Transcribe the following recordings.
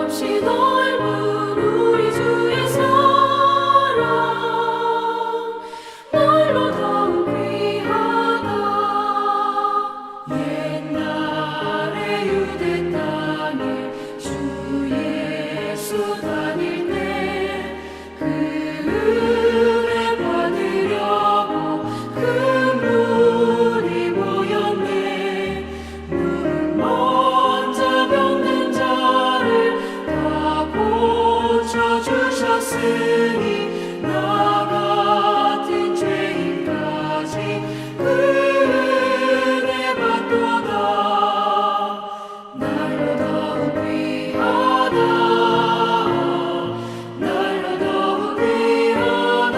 없이 넓은 우리 주의 사랑 날로 더욱 귀하다. 옛날에 유대 땅에 주 예수 다닐 때 그 은혜 받으려고 큰 물이 모였네. 물은 먼저 병든 자를 다 고쳐주셨으니 나 같은 죄인까지 그 은혜 받도다. 날로 더욱 귀하다. 날로 더욱 귀하다.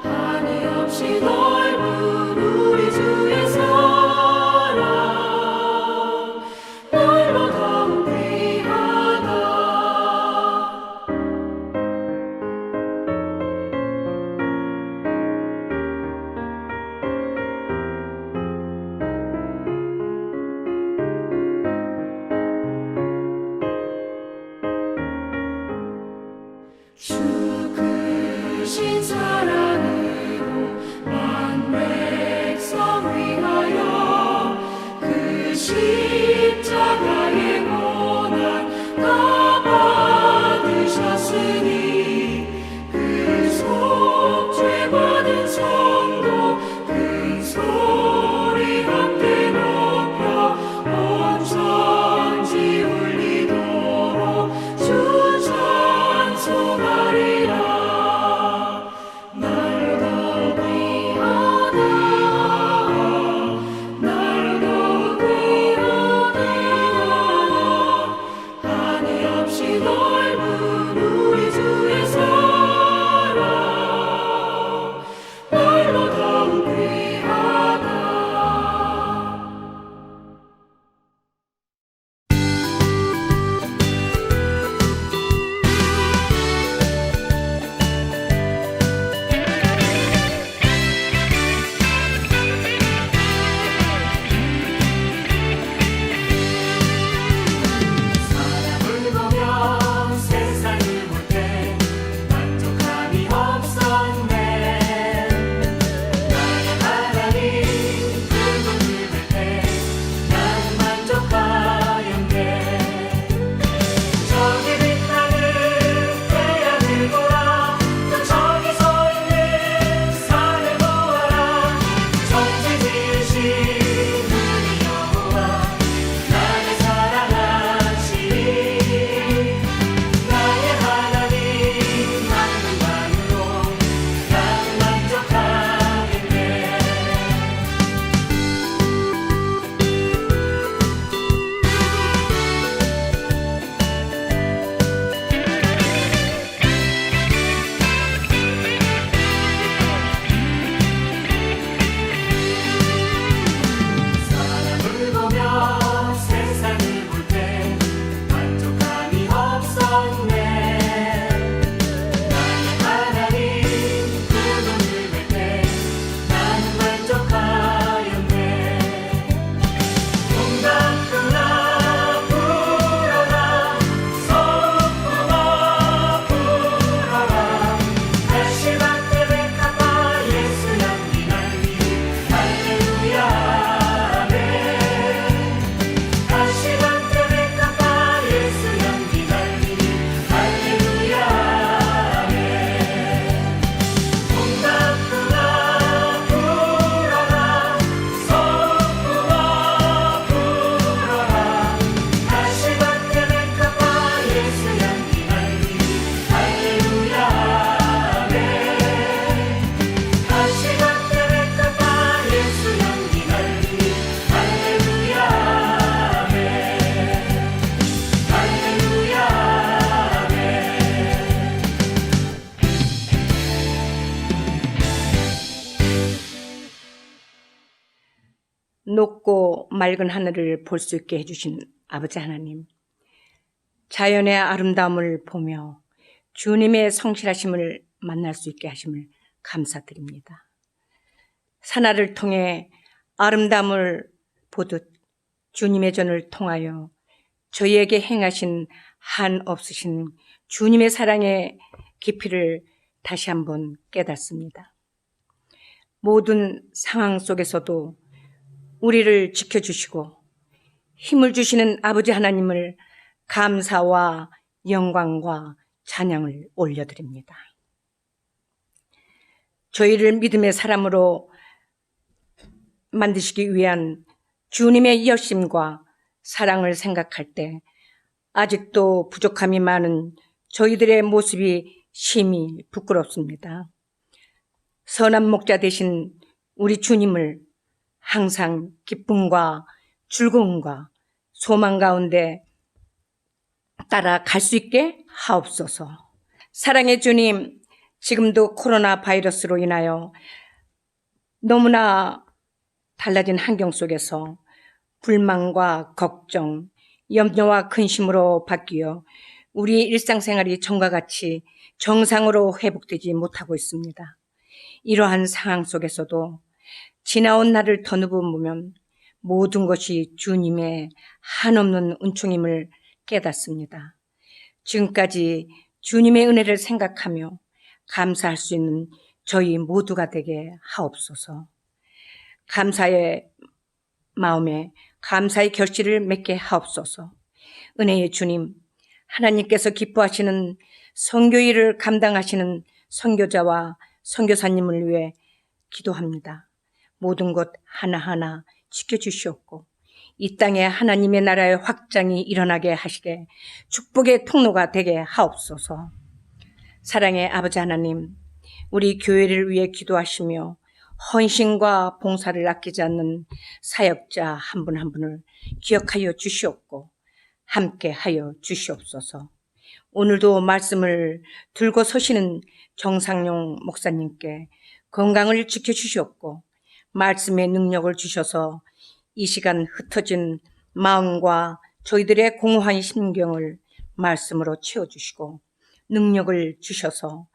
한이 없이 넓은 우리 주의 사랑 날로 더욱 귀하다. 주 크신 사랑으로 만 백성 위하여 그 십자가의 고난 다 받으셨으니 그 속죄 받은 성도 큰 소리 함께 높여 온 천지 울리도록 주 찬송하리라. 날로 더욱 귀하다. 날로 더욱 귀하다. 한이 없이 넓은 우리 주의 사랑 날로 더욱 귀하다. 사람을 보며 세상을 볼 때 만족함이 없었네. 나의 하나님 그분 믿을 때 나는 만족하였네. 저기 빛나는 태양을 보라. 또 저기 서 있는 산을 보아라. 천지 지으신 우리 여호와 나를 사랑하시니 나의 하나님 만족만으로 나는 만족하겠네. 사람을 보며 세상을 볼 때 만족함이 없었네. 나의 하나님 그분 믿을 때 나는 만족하였네. 동방구나 불어라. 서북구나 불어라. 갈시밭에 백합화 예수 향기 날리니 할렐루야 아멘. 갈시밭에 백합화 예수 향기 날리니 할렐루야 아멘. 동방구나 불어라. 서북구나 불어라. 갈시밭에 백합화 예수 향기 날리니 할렐루야 아멘. 갈시밭에 백합화 예수 향기 날리니 할렐루야 아멘. 할렐루야 높고 맑은 하늘을 볼 수 있게 해주신 아버지 하나님, 자연의 아름다움을 보며 주님의 성실하심을 만날 수 있게 하심을 감사드립니다. 산하를 통해 아름다움을 보듯 주님의 전을 통하여 저희에게 행하신 한없으신 주님의 사랑의 깊이를 다시 한번 깨닫습니다. 모든 상황 속에서도 우리를 지켜주시고 힘을 주시는 아버지 하나님을 감사와 영광과 찬양을 올려드립니다. 저희를 믿음의 사람으로 만드시기 위한 주님의 열심과 사랑을 생각할 때 아직도 부족함이 많은 저희들의 모습이 심히 부끄럽습니다. 선한 목자 되신 우리 주님을 항상 기쁨과 즐거움과 소망 가운데 따라갈 수 있게 하옵소서. 사랑의 주님, 지금도 코로나 바이러스로 인하여 너무나 달라진 환경 속에서 불만과 걱정, 염려와 근심으로 바뀌어 우리 일상생활이 전과 같이 정상으로 회복되지 못하고 있습니다. 이러한 상황 속에서도 지나온 날을 더듬으면 모든 것이 주님의 한없는 은총임을 깨닫습니다. 지금까지 주님의 은혜를 생각하며 감사할 수 있는 저희 모두가 되게 하옵소서. 감사의 마음에 감사의 결실을 맺게 하옵소서. 은혜의 주님, 하나님께서 기뻐하시는 선교일을 감당하시는 선교자와 선교사님을 위해 기도합니다. 모든 것 하나하나 지켜주시옵고 이 땅에 하나님의 나라의 확장이 일어나게 하시게 축복의 통로가 되게 하옵소서. 사랑의 아버지 하나님, 우리 교회를 위해 기도하시며 헌신과 봉사를 아끼지 않는 사역자 한 분 한 분을 기억하여 주시옵고 함께하여 주시옵소서. 오늘도 말씀을 들고 서시는 정상용 목사님께 건강을 지켜주시옵고 말씀의 능력을 주셔서 이 시간 흩어진 마음과 저희들의 공허한 심경을 말씀으로 채워주시고 능력을 주셔서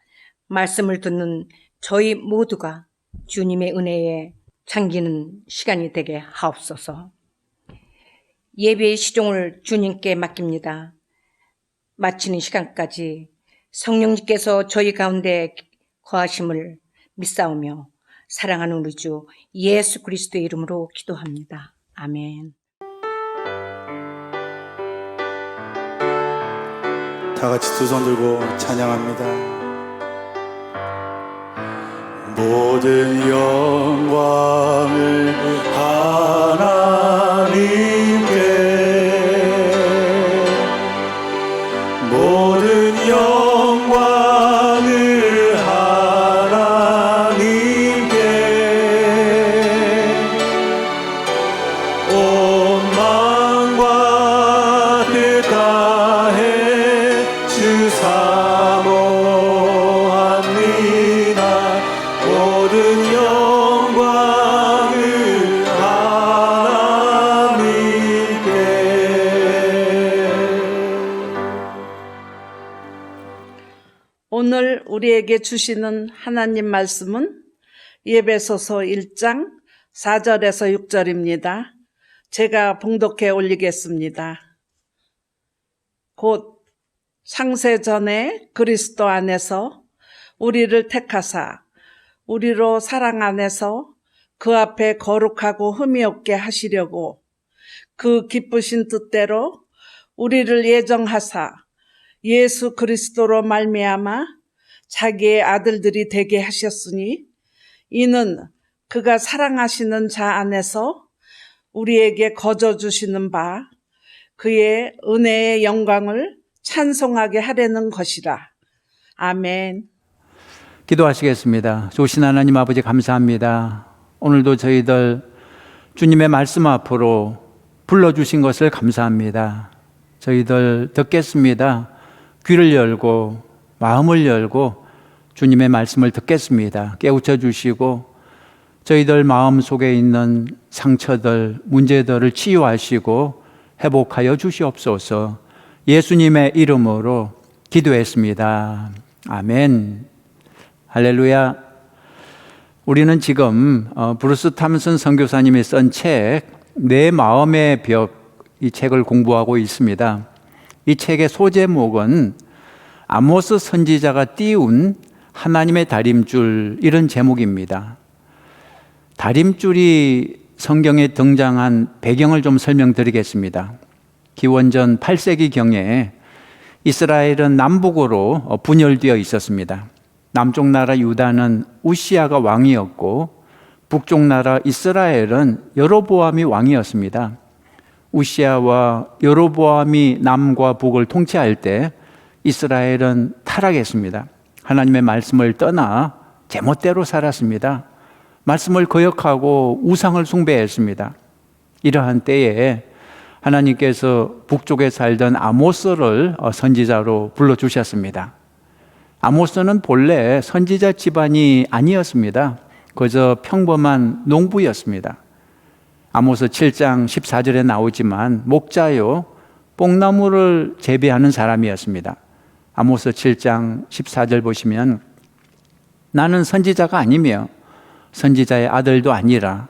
말씀을 듣는 저희 모두가 주님의 은혜에 잠기는 시간이 되게 하옵소서. 예배의 시종을 주님께 맡깁니다. 마치는 시간까지 성령님께서 저희 가운데 거하심을 믿사오며 사랑하는 우리 주 예수 그리스도의 이름으로 기도합니다. 아멘. 다 같이 두 손 들고 찬양합니다. 모든 영광을 하나님께, 모든 영광을 하나님께, 온 마음과 뜻 다해 주 사모합니다. 모든 영광을 하나님께. 오늘 우리에게 주시는 하나님 말씀은 에베소서 1장 4절에서 6절입니다. 제가 봉독해 올리겠습니다. 곧 창세 전에 그리스도 안에서 우리를 택하사 우리로 사랑 안에서 그 앞에 거룩하고 흠이 없게 하시려고 그 기쁘신 뜻대로 우리를 예정하사 예수 그리스도로 말미암아 자기의 아들들이 되게 하셨으니 이는 그가 사랑하시는 자 안에서 우리에게 거저 주시는 바 그의 은혜의 영광을 찬송하게 하려는 것이라. 아멘. 기도하시겠습니다. 좋으신 하나님 아버지 감사합니다. 오늘도 저희들 주님의 말씀 앞으로 불러주신 것을 감사합니다. 저희들 듣겠습니다. 귀를 열고 마음을 열고 주님의 말씀을 듣겠습니다. 깨우쳐 주시고 저희들 마음 속에 있는 상처들, 문제들을 치유하시고 회복하여 주시옵소서. 예수님의 이름으로 기도했습니다. 아멘. 할렐루야. 우리는 지금 브루스 탐슨 선교사님이 쓴 책 내 마음의 벽 이 책을 공부하고 있습니다. 이 책의 소제목은 아모스 선지자가 띄운 하나님의 다림줄, 이런 제목입니다. 다림줄이 성경에 등장한 배경을 좀 설명드리겠습니다. 기원전 8세기경에 이스라엘은 남북으로 분열되어 있었습니다. 남쪽 나라 유다는 우시아가 왕이었고 북쪽 나라 이스라엘은 여로보암이 왕이었습니다. 우시아와 여로보암이 남과 북을 통치할 때 이스라엘은 타락했습니다. 하나님의 말씀을 떠나 제멋대로 살았습니다. 말씀을 거역하고 우상을 숭배했습니다. 이러한 때에 하나님께서 북쪽에 살던 아모스를 선지자로 불러주셨습니다. 아모스는 본래 선지자 집안이 아니었습니다. 그저 평범한 농부였습니다. 아모스 7장 14절에 나오지만 목자요 뽕나무를 재배하는 사람이었습니다. 아모스 7장 14절 보시면 나는 선지자가 아니며 선지자의 아들도 아니라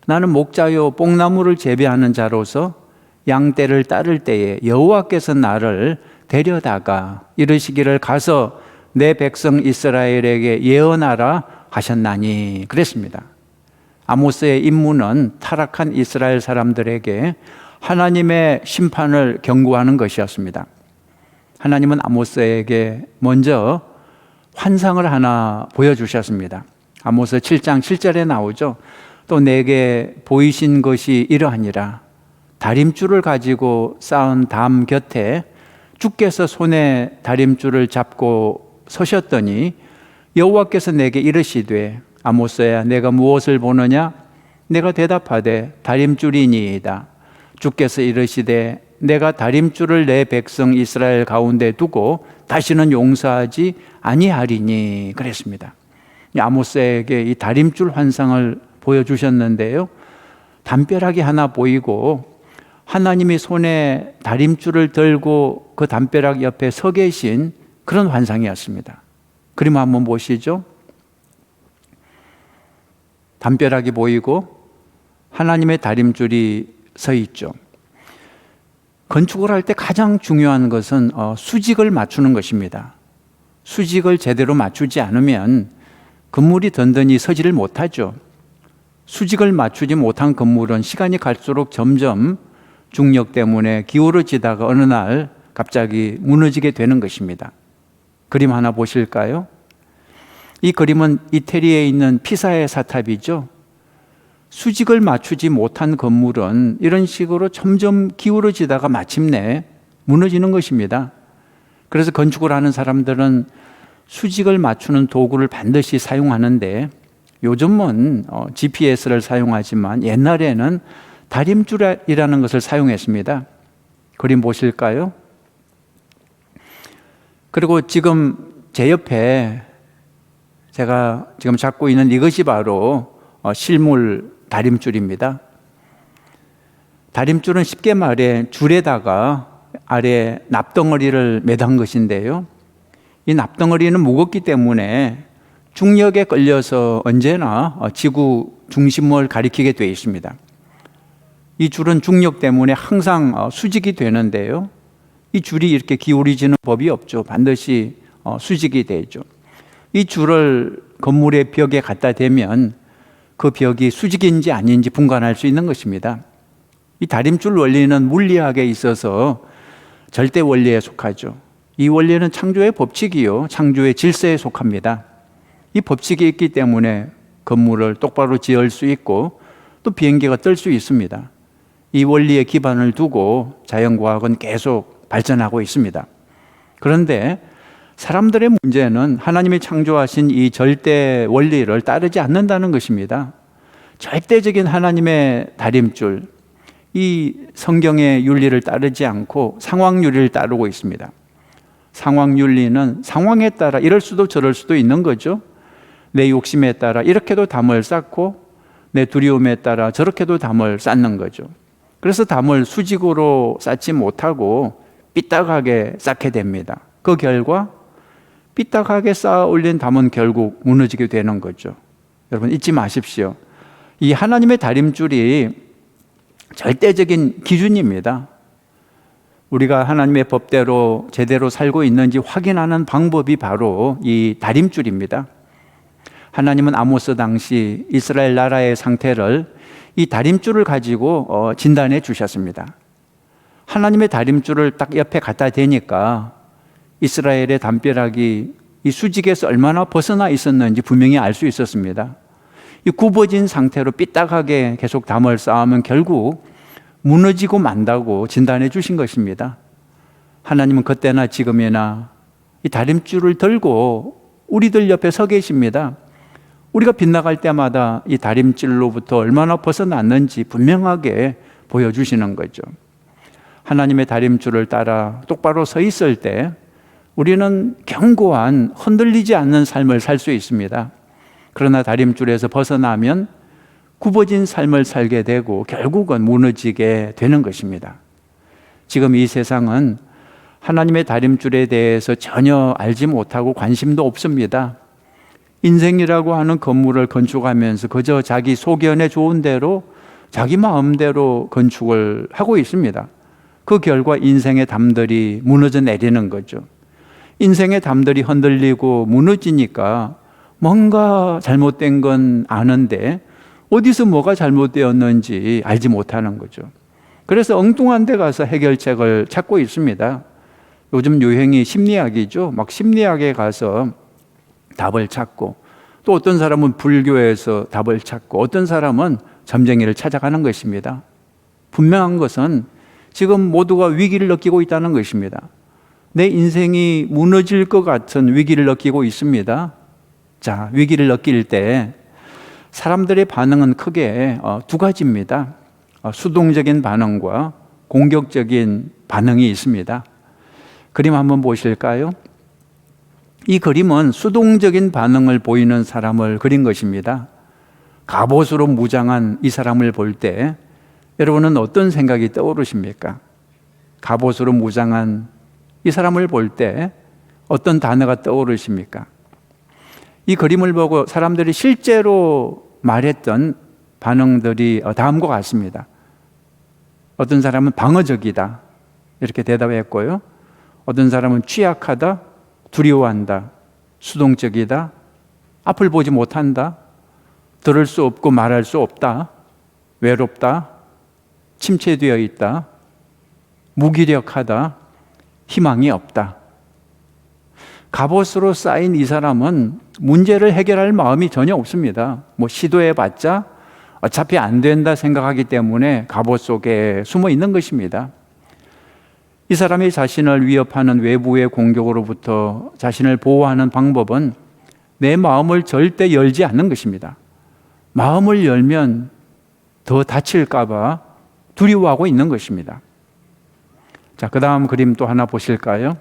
나는 목자요 뽕나무를 재배하는 자로서 양떼를 따를 때에 여호와께서 나를 데려다가 이르시기를 가서 내 백성 이스라엘에게 예언하라 하셨나니 그랬습니다. 아모스의 임무는 타락한 이스라엘 사람들에게 하나님의 심판을 경고하는 것이었습니다. 하나님은 아모스에게 먼저 환상을 하나 보여주셨습니다. 아모스 7장 7절에 나오죠. 또 내게 보이신 것이 이러하니라. 다림줄을 가지고 쌓은 담 곁에 주께서 손에 다림줄을 잡고 서셨더니 여호와께서 내게 이르시되 아모스야 내가 무엇을 보느냐? 내가 대답하되 다림줄이니이다. 주께서 이르시되 내가 다림줄을 내 백성 이스라엘 가운데 두고 다시는 용서하지 아니하리니 그랬습니다. 아모스에게 이 다림줄 환상을 보여주셨는데요. 담벼락이 하나 보이고 하나님이 손에 다림줄을 들고 그 담벼락 옆에 서 계신 그런 환상이었습니다. 그림 한번 보시죠. 담벼락이 보이고 하나님의 다림줄이 서 있죠. 건축을 할 때 가장 중요한 것은 수직을 맞추는 것입니다. 수직을 제대로 맞추지 않으면 건물이 든든히 서지를 못하죠. 수직을 맞추지 못한 건물은 시간이 갈수록 점점 중력 때문에 기울어지다가 어느 날 갑자기 무너지게 되는 것입니다. 그림 하나 보실까요? 이 그림은 이태리에 있는 피사의 사탑이죠. 수직을 맞추지 못한 건물은 이런 식으로 점점 기울어지다가 마침내 무너지는 것입니다. 그래서 건축을 하는 사람들은 수직을 맞추는 도구를 반드시 사용하는데 요즘은 GPS를 사용하지만 옛날에는 다림줄이라는 것을 사용했습니다. 그림 보실까요? 그리고 지금 제 옆에 제가 지금 잡고 있는 이것이 바로 실물 다림줄입니다. 다림줄은 쉽게 말해 줄에다가 아래 납덩어리를 매단 것인데요. 이 납덩어리는 무겁기 때문에 중력에 끌려서 언제나 지구 중심을 가리키게 되어 있습니다. 이 줄은 중력 때문에 항상 수직이 되는데요. 이 줄이 이렇게 기울어지는 법이 없죠. 반드시 수직이 되죠. 이 줄을 건물의 벽에 갖다 대면 그 벽이 수직인지 아닌지 분간할 수 있는 것입니다. 이 다림줄 원리는 물리학에 있어서 절대 원리에 속하죠. 이 원리는 창조의 법칙이요, 창조의 질서에 속합니다. 이 법칙이 있기 때문에 건물을 똑바로 지을 수 있고 또 비행기가 뜰 수 있습니다. 이 원리에 기반을 두고 자연과학은 계속 발전하고 있습니다. 그런데 사람들의 문제는 하나님이 창조하신 이 절대 원리를 따르지 않는다는 것입니다. 절대적인 하나님의 다림줄, 이 성경의 윤리를 따르지 않고 상황윤리를 따르고 있습니다. 상황윤리는 상황에 따라 이럴 수도 저럴 수도 있는 거죠. 내 욕심에 따라 이렇게도 담을 쌓고 내 두려움에 따라 저렇게도 담을 쌓는 거죠. 그래서 담을 수직으로 쌓지 못하고 삐딱하게 쌓게 됩니다. 그 결과 삐딱하게 쌓아 올린 담은 결국 무너지게 되는 거죠. 여러분 잊지 마십시오. 이 하나님의 다림줄이 절대적인 기준입니다. 우리가 하나님의 법대로 제대로 살고 있는지 확인하는 방법이 바로 이 다림줄입니다. 하나님은 아모스 당시 이스라엘 나라의 상태를 이 다림줄을 가지고 진단해 주셨습니다. 하나님의 다림줄을 딱 옆에 갖다 대니까 이스라엘의 담벼락이 이 수직에서 얼마나 벗어나 있었는지 분명히 알 수 있었습니다. 이 굽어진 상태로 삐딱하게 계속 담을 쌓으면 결국 무너지고 만다고 진단해 주신 것입니다. 하나님은 그때나 지금이나 이 다림줄을 들고 우리들 옆에 서 계십니다. 우리가 빗나갈 때마다 이 다림줄로부터 얼마나 벗어났는지 분명하게 보여주시는 거죠. 하나님의 다림줄을 따라 똑바로 서 있을 때 우리는 견고한 흔들리지 않는 삶을 살 수 있습니다. 그러나 다림줄에서 벗어나면 굽어진 삶을 살게 되고 결국은 무너지게 되는 것입니다. 지금 이 세상은 하나님의 다림줄에 대해서 전혀 알지 못하고 관심도 없습니다. 인생이라고 하는 건물을 건축하면서 그저 자기 소견에 좋은 대로 자기 마음대로 건축을 하고 있습니다. 그 결과 인생의 담들이 무너져 내리는 거죠. 인생의 담들이 흔들리고 무너지니까 뭔가 잘못된 건 아는데 어디서 뭐가 잘못되었는지 알지 못하는 거죠. 그래서 엉뚱한 데 가서 해결책을 찾고 있습니다. 요즘 유행이 심리학이죠. 막 심리학에 가서 답을 찾고, 또 어떤 사람은 불교에서 답을 찾고, 어떤 사람은 점쟁이를 찾아가는 것입니다. 분명한 것은 지금 모두가 위기를 느끼고 있다는 것입니다. 내 인생이 무너질 것 같은 위기를 느끼고 있습니다. 자, 위기를 느낄 때 사람들의 반응은 크게 두 가지입니다. 수동적인 반응과 공격적인 반응이 있습니다. 그림 한번 보실까요? 이 그림은 수동적인 반응을 보이는 사람을 그린 것입니다. 갑옷으로 무장한 이 사람을 볼 때 여러분은 어떤 생각이 떠오르십니까? 갑옷으로 무장한 이 사람을 볼 때 어떤 단어가 떠오르십니까? 이 그림을 보고 사람들이 실제로 말했던 반응들이 다음과 같습니다. 어떤 사람은 방어적이다 이렇게 대답했고요. 어떤 사람은 취약하다, 두려워한다, 수동적이다, 앞을 보지 못한다, 들을 수 없고 말할 수 없다, 외롭다, 침체되어 있다, 무기력하다, 희망이 없다. 갑옷으로 쌓인 이 사람은 문제를 해결할 마음이 전혀 없습니다. 시도해봤자 어차피 안 된다 생각하기 때문에 갑옷 속에 숨어 있는 것입니다. 이 사람이 자신을 위협하는 외부의 공격으로부터 자신을 보호하는 방법은 내 마음을 절대 열지 않는 것입니다. 마음을 열면 더 다칠까 봐 두려워하고 있는 것입니다. 자, 그 다음 그림 또 하나 보실까요?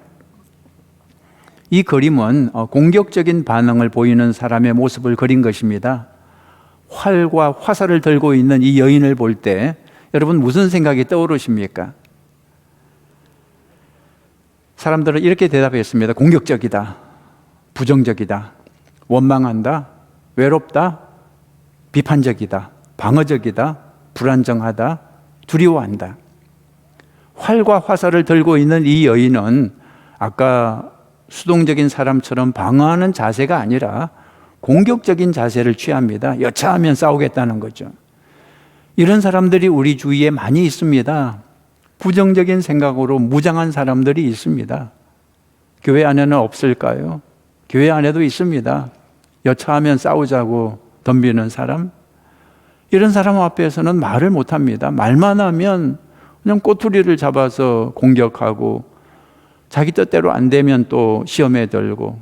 이 그림은 공격적인 반응을 보이는 사람의 모습을 그린 것입니다. 활과 화살을 들고 있는 이 여인을 볼 때 여러분 무슨 생각이 떠오르십니까? 사람들은 이렇게 대답했습니다. 공격적이다, 부정적이다, 원망한다, 외롭다, 비판적이다, 방어적이다, 불안정하다, 두려워한다. 활과 화살을 들고 있는 이 여인은 아까 수동적인 사람처럼 방어하는 자세가 아니라 공격적인 자세를 취합니다. 여차하면 싸우겠다는 거죠. 이런 사람들이 우리 주위에 많이 있습니다. 부정적인 생각으로 무장한 사람들이 있습니다. 교회 안에는 없을까요? 교회 안에도 있습니다. 여차하면 싸우자고 덤비는 사람. 이런 사람 앞에서는 말을 못합니다. 말만 하면 그냥 꼬투리를 잡아서 공격하고 자기 뜻대로 안 되면 또 시험에 들고.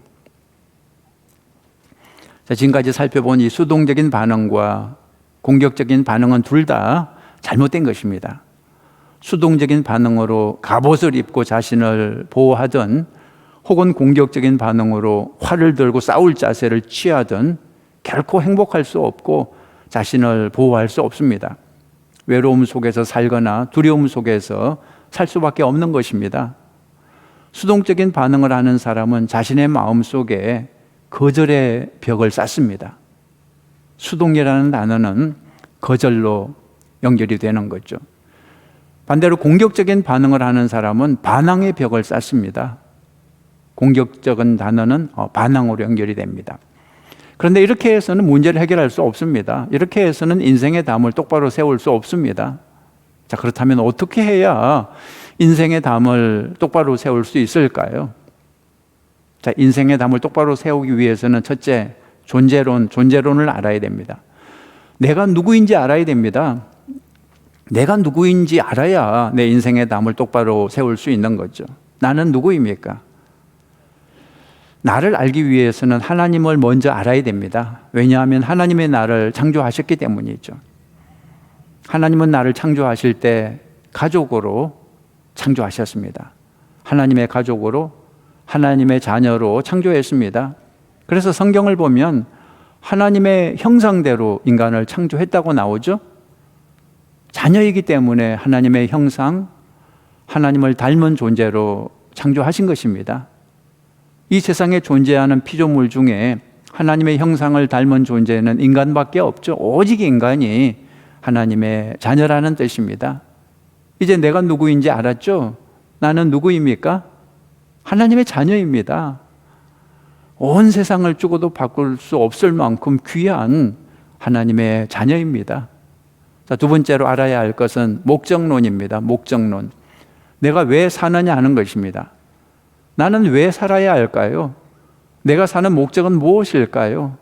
자, 지금까지 살펴본 이 수동적인 반응과 공격적인 반응은 둘 다 잘못된 것입니다. 수동적인 반응으로 갑옷을 입고 자신을 보호하든 혹은 공격적인 반응으로 활을 들고 싸울 자세를 취하든 결코 행복할 수 없고 자신을 보호할 수 없습니다. 외로움 속에서 살거나 두려움 속에서 살 수밖에 없는 것입니다. 수동적인 반응을 하는 사람은 자신의 마음속에 거절의 벽을 쌓습니다. 수동이라는 단어는 거절로 연결이 되는 거죠. 반대로 공격적인 반응을 하는 사람은 반항의 벽을 쌓습니다. 공격적인 단어는 반항으로 연결이 됩니다. 그런데 이렇게 해서는 문제를 해결할 수 없습니다. 이렇게 해서는 인생의 담을 똑바로 세울 수 없습니다. 자, 그렇다면 어떻게 해야 인생의 담을 똑바로 세울 수 있을까요? 자, 인생의 담을 똑바로 세우기 위해서는 첫째, 존재론을 알아야 됩니다. 내가 누구인지 알아야 됩니다. 내가 누구인지 알아야 내 인생의 담을 똑바로 세울 수 있는 거죠. 나는 누구입니까? 나를 알기 위해서는 하나님을 먼저 알아야 됩니다. 왜냐하면 하나님의 나를 창조하셨기 때문이죠. 하나님은 나를 창조하실 때 가족으로 창조하셨습니다. 하나님의 가족으로, 하나님의 자녀로 창조했습니다. 그래서 성경을 보면 하나님의 형상대로 인간을 창조했다고 나오죠. 자녀이기 때문에 하나님의 형상, 하나님을 닮은 존재로 창조하신 것입니다. 이 세상에 존재하는 피조물 중에 하나님의 형상을 닮은 존재는 인간밖에 없죠. 오직 인간이 하나님의 자녀라는 뜻입니다. 이제 내가 누구인지 알았죠? 나는 누구입니까? 하나님의 자녀입니다. 온 세상을 주고도 바꿀 수 없을 만큼 귀한 하나님의 자녀입니다. 자, 두 번째로 알아야 할 것은 목적론입니다. 목적론. 내가 왜 사느냐 하는 것입니다. 나는 왜 살아야 할까요? 내가 사는 목적은 무엇일까요?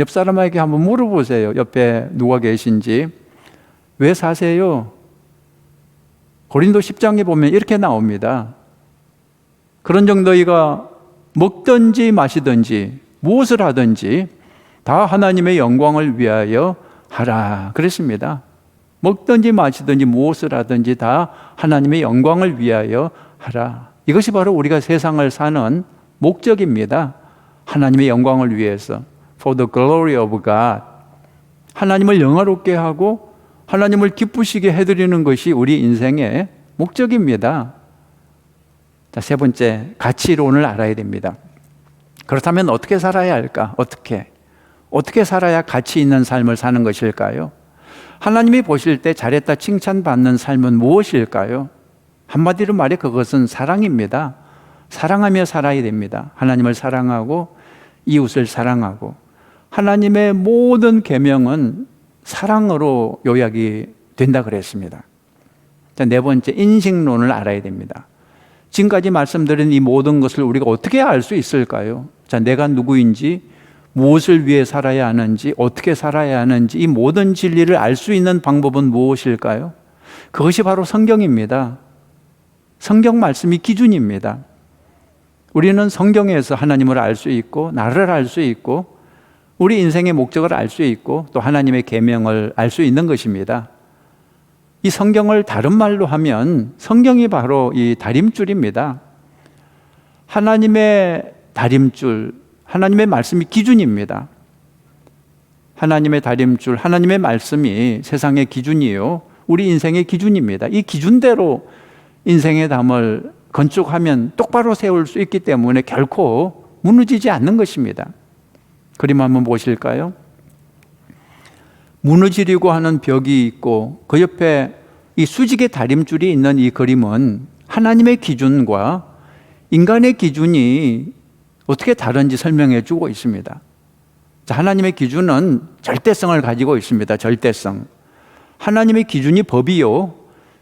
옆 사람에게 한번 물어보세요. 옆에 누가 계신지. 왜 사세요? 고린도 10장에 보면 이렇게 나옵니다. 그런즉 너희가 먹든지 마시든지 무엇을 하든지 다 하나님의 영광을 위하여 하라 그랬습니다. 먹든지 마시든지 무엇을 하든지 다 하나님의 영광을 위하여 하라. 이것이 바로 우리가 세상을 사는 목적입니다. 하나님의 영광을 위해서. For the glory of God. 하나님을 영화롭게 하고 하나님을 기쁘시게 해드리는 것이 우리 인생의 목적입니다. 자, 세 번째, 가치론을 알아야 됩니다. 그렇다면 어떻게 살아야 할까? 어떻게 살아야 가치 있는 삶을 사는 것일까요? 하나님이 보실 때 잘했다 칭찬받는 삶은 무엇일까요? 한마디로 말해 그것은 사랑입니다. 사랑하며 살아야 됩니다. 하나님을 사랑하고 이웃을 사랑하고 하나님의 모든 계명은 사랑으로 요약이 된다 그랬습니다. 자, 네 번째, 인식론을 알아야 됩니다. 지금까지 말씀드린 이 모든 것을 우리가 어떻게 알 수 있을까요? 자, 내가 누구인지, 무엇을 위해 살아야 하는지, 어떻게 살아야 하는지 이 모든 진리를 알 수 있는 방법은 무엇일까요? 그것이 바로 성경입니다. 성경 말씀이 기준입니다. 우리는 성경에서 하나님을 알 수 있고 나를 알 수 있고 우리 인생의 목적을 알 수 있고 또 하나님의 계명을 알 수 있는 것입니다. 이 성경을 다른 말로 하면 성경이 바로 이 다림줄입니다. 하나님의 다림줄, 하나님의 말씀이 기준입니다. 하나님의 다림줄, 하나님의 말씀이 세상의 기준이요, 우리 인생의 기준입니다. 이 기준대로 인생의 담을 건축하면 똑바로 세울 수 있기 때문에 결코 무너지지 않는 것입니다. 그림 한번 보실까요? 무너지려고 하는 벽이 있고 그 옆에 이 수직의 다림줄이 있는 이 그림은 하나님의 기준과 인간의 기준이 어떻게 다른지 설명해 주고 있습니다. 자, 하나님의 기준은 절대성을 가지고 있습니다. 절대성. 하나님의 기준이 법이요,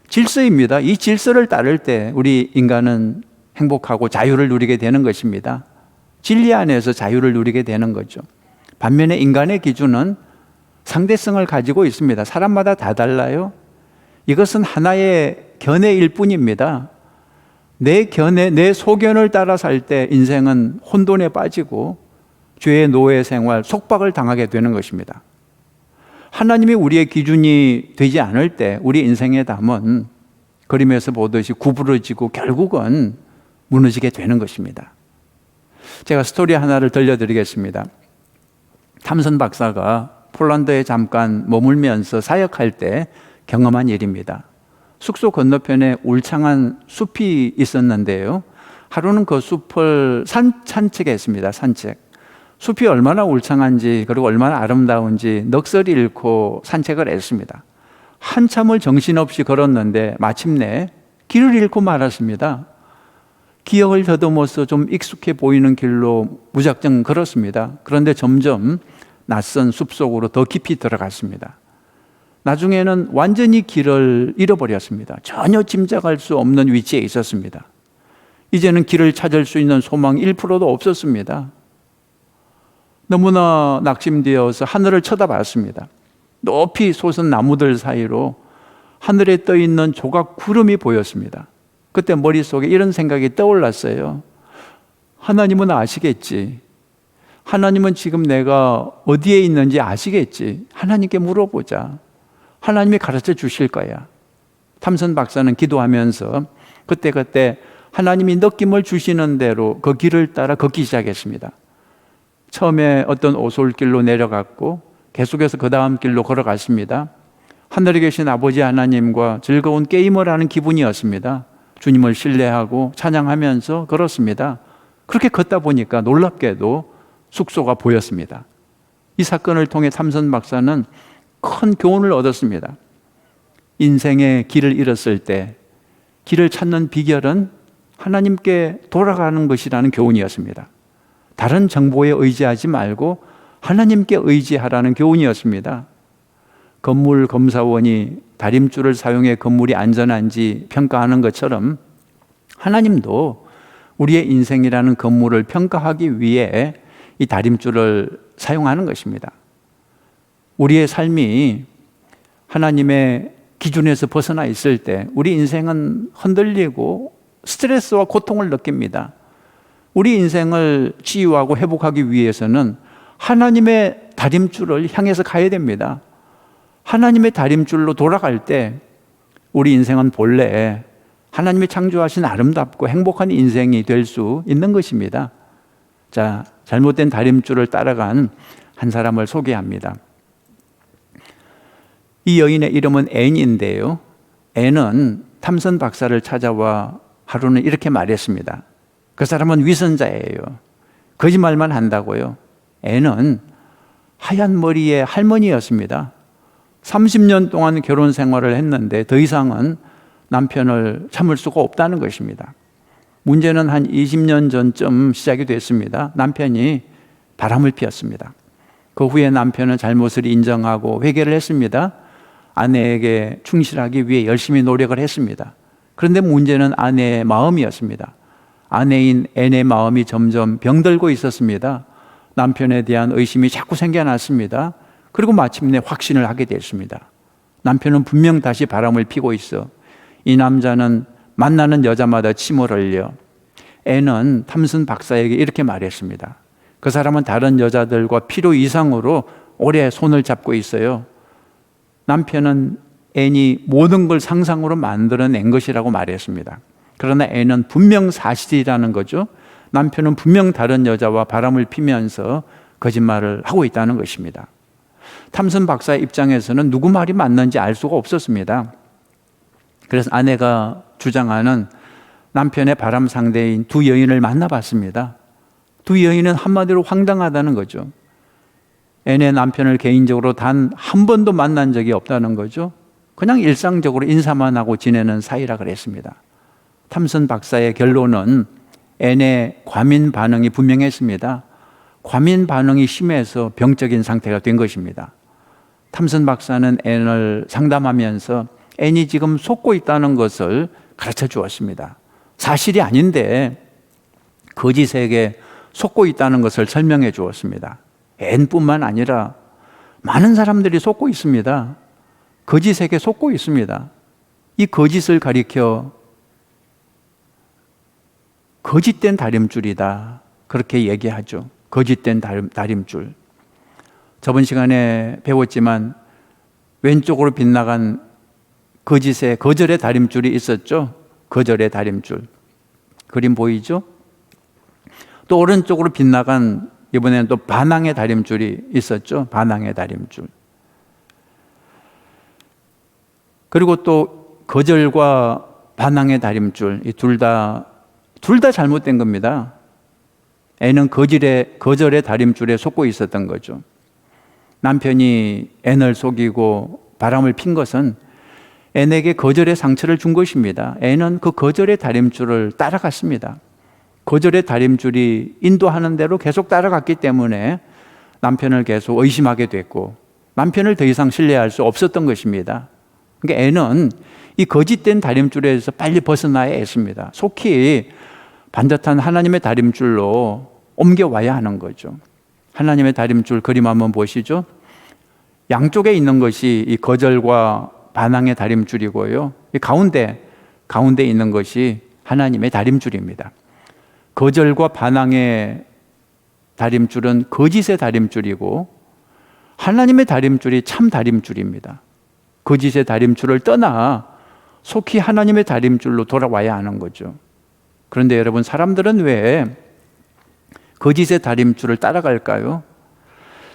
질서입니다. 이 질서를 따를 때 우리 인간은 행복하고 자유를 누리게 되는 것입니다. 진리 안에서 자유를 누리게 되는 거죠. 반면에 인간의 기준은 상대성을 가지고 있습니다. 사람마다 다 달라요. 이것은 하나의 견해일 뿐입니다. 내 견해, 내 소견을 따라 살 때 인생은 혼돈에 빠지고 죄의 노예 생활, 속박을 당하게 되는 것입니다. 하나님이 우리의 기준이 되지 않을 때 우리 인생의 담은 그림에서 보듯이 구부러지고 결국은 무너지게 되는 것입니다. 제가 스토리 하나를 들려드리겠습니다. 탐선 박사가 폴란드에 잠깐 머물면서 사역할 때 경험한 일입니다. 숙소 건너편에 울창한 숲이 있었는데요. 하루는 그 숲을 산책했습니다. 산책. 숲이 얼마나 울창한지 그리고 얼마나 아름다운지 넋을 잃고 산책을 했습니다. 한참을 정신없이 걸었는데 마침내 길을 잃고 말았습니다. 기억을 더듬어서 좀 익숙해 보이는 길로 무작정 걸었습니다. 그런데 점점 낯선 숲속으로 더 깊이 들어갔습니다. 나중에는 완전히 길을 잃어버렸습니다. 전혀 짐작할 수 없는 위치에 있었습니다. 이제는 길을 찾을 수 있는 소망 1%도 없었습니다. 너무나 낙심되어서 하늘을 쳐다봤습니다. 높이 솟은 나무들 사이로 하늘에 떠 있는 조각 구름이 보였습니다. 그때 머릿속에 이런 생각이 떠올랐어요. 하나님은 아시겠지. 하나님은 지금 내가 어디에 있는지 아시겠지. 하나님께 물어보자. 하나님이 가르쳐 주실 거야. 탐선 박사는 기도하면서 그때 하나님이 느낌을 주시는 대로 그 길을 따라 걷기 시작했습니다. 처음에 어떤 오솔길로 내려갔고 계속해서 그 다음 길로 걸어갔습니다. 하늘에 계신 아버지 하나님과 즐거운 게임을 하는 기분이었습니다. 주님을 신뢰하고 찬양하면서 걸었습니다. 그렇게 걷다 보니까 놀랍게도 숙소가 보였습니다. 이 사건을 통해 탐선 박사는 큰 교훈을 얻었습니다. 인생의 길을 잃었을 때 길을 찾는 비결은 하나님께 돌아가는 것이라는 교훈이었습니다. 다른 정보에 의지하지 말고 하나님께 의지하라는 교훈이었습니다. 건물 검사원이 다림줄을 사용해 건물이 안전한지 평가하는 것처럼 하나님도 우리의 인생이라는 건물을 평가하기 위해 이 다림줄을 사용하는 것입니다. 우리의 삶이 하나님의 기준에서 벗어나 있을 때 우리 인생은 흔들리고 스트레스와 고통을 느낍니다. 우리 인생을 치유하고 회복하기 위해서는 하나님의 다림줄을 향해서 가야 됩니다. 하나님의 다림줄로 돌아갈 때 우리 인생은 본래 하나님이 창조하신 아름답고 행복한 인생이 될 수 있는 것입니다. 자, 잘못된 다림줄을 따라간 한 사람을 소개합니다. 이 여인의 이름은 앤인데요. 앤은 탐선 박사를 찾아와 하루는 이렇게 말했습니다. 그 사람은 위선자예요. 거짓말만 한다고요. 앤은 하얀 머리의 할머니였습니다. 30년 동안 결혼 생활을 했는데 더 이상은 남편을 참을 수가 없다는 것입니다. 문제는 한 20년 전쯤 시작이 됐습니다. 남편이 바람을 피웠습니다. 그 후에 남편은 잘못을 인정하고 회개를 했습니다. 아내에게 충실하기 위해 열심히 노력을 했습니다. 그런데 문제는 아내의 마음이었습니다. 아내인 앤의 마음이 점점 병들고 있었습니다. 남편에 대한 의심이 자꾸 생겨났습니다. 그리고 마침내 확신을 하게 됐습니다. 남편은 분명 다시 바람을 피고 있어. 이 남자는 만나는 여자마다 침을 흘려. 앤은 탐슨 박사에게 이렇게 말했습니다. 그 사람은 다른 여자들과 필요 이상으로 오래 손을 잡고 있어요. 남편은 앤이 모든 걸 상상으로 만들어낸 것이라고 말했습니다. 그러나 앤은 분명 사실이라는 거죠. 남편은 분명 다른 여자와 바람을 피면서 거짓말을 하고 있다는 것입니다. 탐슨 박사의 입장에서는 누구 말이 맞는지 알 수가 없었습니다. 그래서 아내가 주장하는 남편의 바람 상대인 두 여인을 만나봤습니다. 두 여인은 한마디로 황당하다는 거죠. 앤의 남편을 개인적으로 단 한 번도 만난 적이 없다는 거죠. 그냥 일상적으로 인사만 하고 지내는 사이라 그랬습니다. 탐슨 박사의 결론은 앤의 과민 반응이 분명했습니다. 과민 반응이 심해서 병적인 상태가 된 것입니다. 탐슨 박사는 앤을 상담하면서 앤이 지금 속고 있다는 것을 가르쳐 주었습니다. 사실이 아닌데 거짓에게 속고 있다는 것을 설명해 주었습니다. 앤뿐만 아니라 많은 사람들이 속고 있습니다. 거짓에게 속고 있습니다. 이 거짓을 가리켜 거짓된 다림줄이다, 그렇게 얘기하죠. 거짓된 다림줄. 저번 시간에 배웠지만 왼쪽으로 빗나간 거절의 다림줄이 있었죠. 거절의 다림줄. 그림 보이죠? 또 오른쪽으로 빗나간, 이번에는 또 반항의 다림줄이 있었죠. 반항의 다림줄. 그리고 또 거절과 반항의 다림줄, 이 둘 다 잘못된 겁니다. 앤은 거절의 다림줄에 속고 있었던 거죠. 남편이 앤을 속이고 바람을 핀 것은 애에게 거절의 상처를 준 것입니다. 애는 그 거절의 다림줄을 따라갔습니다. 거절의 다림줄이 인도하는 대로 계속 따라갔기 때문에 남편을 계속 의심하게 됐고 남편을 더 이상 신뢰할 수 없었던 것입니다. 그러니까 애는 이 거짓된 다림줄에서 빨리 벗어나야 했습니다. 속히 반듯한 하나님의 다림줄로 옮겨와야 하는 거죠. 하나님의 다림줄 그림 한번 보시죠. 양쪽에 있는 것이 이 거절과 반항의 다림줄이고요. 이 가운데 있는 것이 하나님의 다림줄입니다. 거절과 반항의 다림줄은 거짓의 다림줄이고 하나님의 다림줄이 참 다림줄입니다. 거짓의 다림줄을 떠나 속히 하나님의 다림줄로 돌아와야 하는 거죠. 그런데 여러분, 사람들은 왜 거짓의 다림줄을 따라갈까요?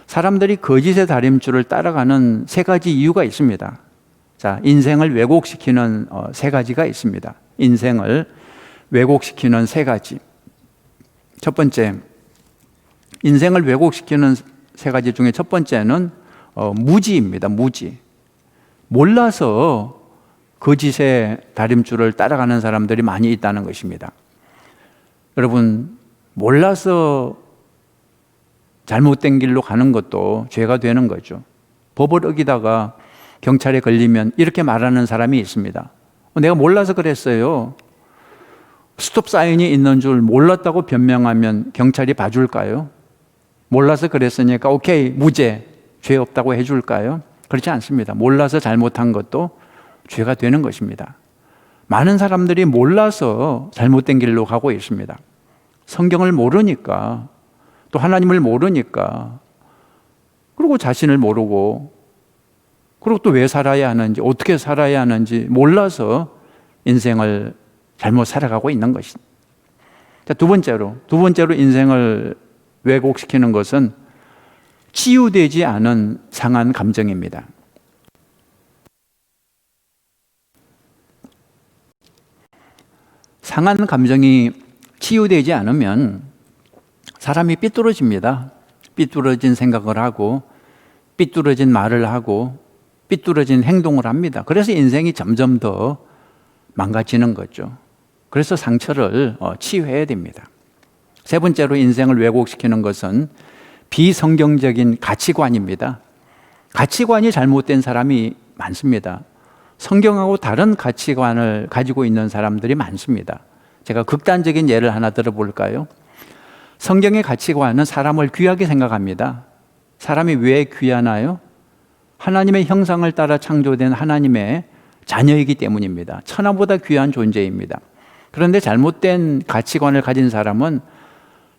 사람들이 거짓의 다림줄을 따라가는 세 가지 이유가 있습니다. 자, 인생을 왜곡시키는 세 가지가 있습니다. 인생을 왜곡시키는 세 가지. 첫 번째, 인생을 왜곡시키는 세 가지 중에 첫 번째는 무지입니다. 무지. 몰라서 거짓의 다림줄을 따라가는 사람들이 많이 있다는 것입니다. 여러분, 몰라서 잘못된 길로 가는 것도 죄가 되는 거죠. 법을 어기다가 경찰에 걸리면 이렇게 말하는 사람이 있습니다. 내가 몰라서 그랬어요. 스톱 사인이 있는 줄 몰랐다고 변명하면 경찰이 봐줄까요? 몰라서 그랬으니까 오케이, 무죄, 죄 없다고 해줄까요? 그렇지 않습니다. 몰라서 잘못한 것도 죄가 되는 것입니다. 많은 사람들이 몰라서 잘못된 길로 가고 있습니다. 성경을 모르니까, 또 하나님을 모르니까, 그리고 자신을 모르고, 그리고 또 왜 살아야 하는지, 어떻게 살아야 하는지 몰라서 인생을 잘못 살아가고 있는 것입니다. 자, 두 번째로 인생을 왜곡시키는 것은 치유되지 않은 상한 감정입니다. 상한 감정이 치유되지 않으면 사람이 삐뚤어집니다. 삐뚤어진 생각을 하고, 삐뚤어진 말을 하고, 삐뚤어진 행동을 합니다. 그래서 인생이 점점 더 망가지는 거죠. 그래서 상처를 치유해야 됩니다. 세 번째로 인생을 왜곡시키는 것은 비성경적인 가치관입니다. 가치관이 잘못된 사람이 많습니다. 성경하고 다른 가치관을 가지고 있는 사람들이 많습니다. 제가 극단적인 예를 하나 들어볼까요? 성경의 가치관은 사람을 귀하게 생각합니다. 사람이 왜 귀하나요? 하나님의 형상을 따라 창조된 하나님의 자녀이기 때문입니다. 천하보다 귀한 존재입니다. 그런데 잘못된 가치관을 가진 사람은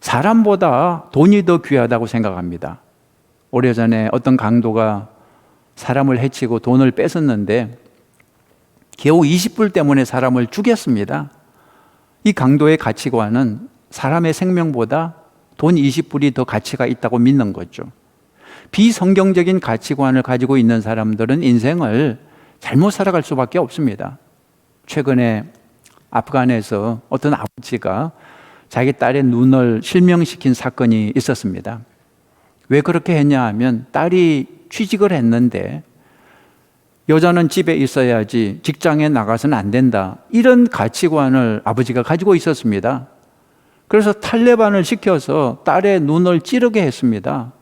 사람보다 돈이 더 귀하다고 생각합니다. 오래전에 어떤 강도가 사람을 해치고 돈을 뺏었는데 겨우 20불 때문에 사람을 죽였습니다. 이 강도의 가치관은 사람의 생명보다 돈 20불이 더 가치가 있다고 믿는 거죠. 비성경적인 가치관을 가지고 있는 사람들은 인생을 잘못 살아갈 수밖에 없습니다. 최근에 아프간에서 어떤 아버지가 자기 딸의 눈을 실명시킨 사건이 있었습니다. 왜 그렇게 했냐 하면 딸이 취직을 했는데 여자는 집에 있어야지 직장에 나가서는 안 된다. 이런 가치관을 아버지가 가지고 있었습니다. 그래서 탈레반을 시켜서 딸의 눈을 찌르게 했습니다.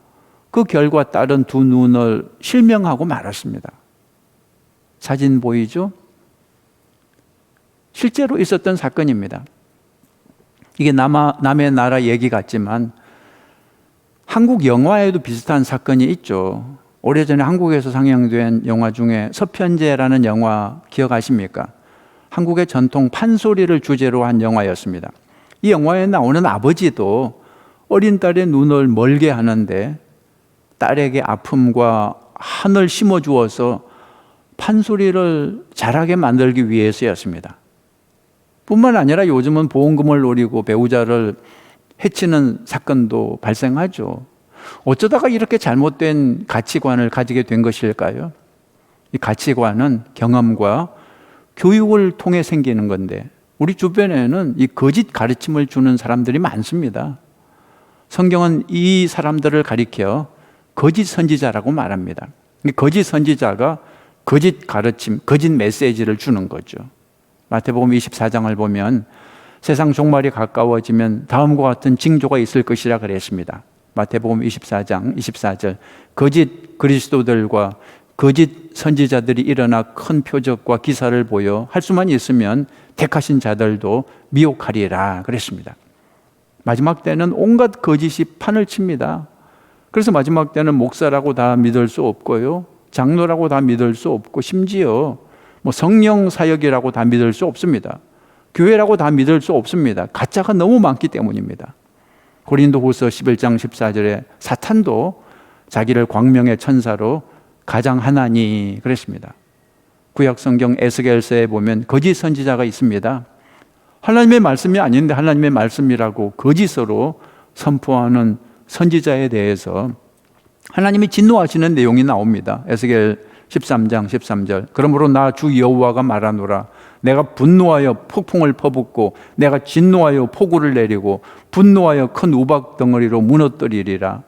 그 결과 딸은 두 눈을 실명하고 말았습니다. 사진 보이죠? 실제로 있었던 사건입니다. 이게 남의 나라 얘기 같지만 한국 영화에도 비슷한 사건이 있죠. 오래전에 한국에서 상영된 영화 중에 서편제라는 영화 기억하십니까? 한국의 전통 판소리를 주제로 한 영화였습니다. 이 영화에 나오는 아버지도 어린 딸의 눈을 멀게 하는데 딸에게 아픔과 한을 심어주어서 판소리를 잘하게 만들기 위해서였습니다. 뿐만 아니라 요즘은 보험금을 노리고 배우자를 해치는 사건도 발생하죠. 어쩌다가 이렇게 잘못된 가치관을 가지게 된 것일까요? 이 가치관은 경험과 교육을 통해 생기는 건데 우리 주변에는 이 거짓 가르침을 주는 사람들이 많습니다. 성경은 이 사람들을 가리켜 거짓 선지자라고 말합니다. 거짓 선지자가 거짓 가르침, 거짓 메시지를 주는 거죠. 마태복음 24장을 보면 세상 종말이 가까워지면 다음과 같은 징조가 있을 것이라 그랬습니다. 마태복음 24장 24절, 거짓 그리스도들과 거짓 선지자들이 일어나 큰 표적과 기사를 보여 할 수만 있으면 택하신 자들도 미혹하리라 그랬습니다. 마지막 때는 온갖 거짓이 판을 칩니다. 그래서 마지막 때는 목사라고 다 믿을 수 없고요, 장로라고 다 믿을 수 없고, 심지어 성령 사역이라고 다 믿을 수 없습니다. 교회라고 다 믿을 수 없습니다. 가짜가 너무 많기 때문입니다. 고린도후서 11장 14절에 사탄도 자기를 광명의 천사로 가장하나니 그랬습니다. 구약 성경 에스겔서에 보면 거짓 선지자가 있습니다. 하나님의 말씀이 아닌데 하나님의 말씀이라고 거짓으로 선포하는 선지자에 대해서 하나님이 진노하시는 내용이 나옵니다. 에스겔 13장 13절, 그러므로 나 주 여호와가 말하노라. 내가 분노하여 폭풍을 퍼붓고 내가 진노하여 폭우를 내리고 분노하여 큰 우박 덩어리로 무너뜨리리라.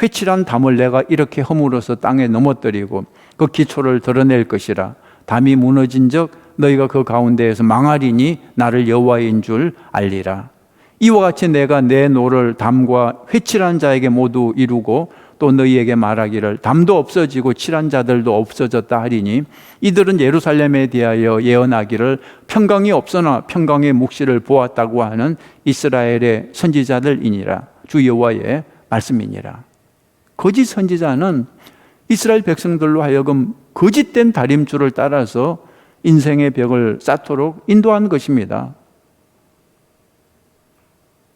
회칠한 담을 내가 이렇게 허물어서 땅에 넘어뜨리고 그 기초를 드러낼 것이라. 담이 무너진 적 너희가 그 가운데에서 망하리니 나를 여호와인 줄 알리라. 이와 같이 내가 내 노를 담과 회칠한 자에게 모두 이루고 또 너희에게 말하기를 담도 없어지고 칠한 자들도 없어졌다 하리니 이들은 예루살렘에 대하여 예언하기를 평강이 없으나 평강의 묵시를 보았다고 하는 이스라엘의 선지자들이니라. 주 여호와의 말씀이니라. 거짓 선지자는 이스라엘 백성들로 하여금 거짓된 다림줄을 따라서 인생의 벽을 쌓도록 인도한 것입니다.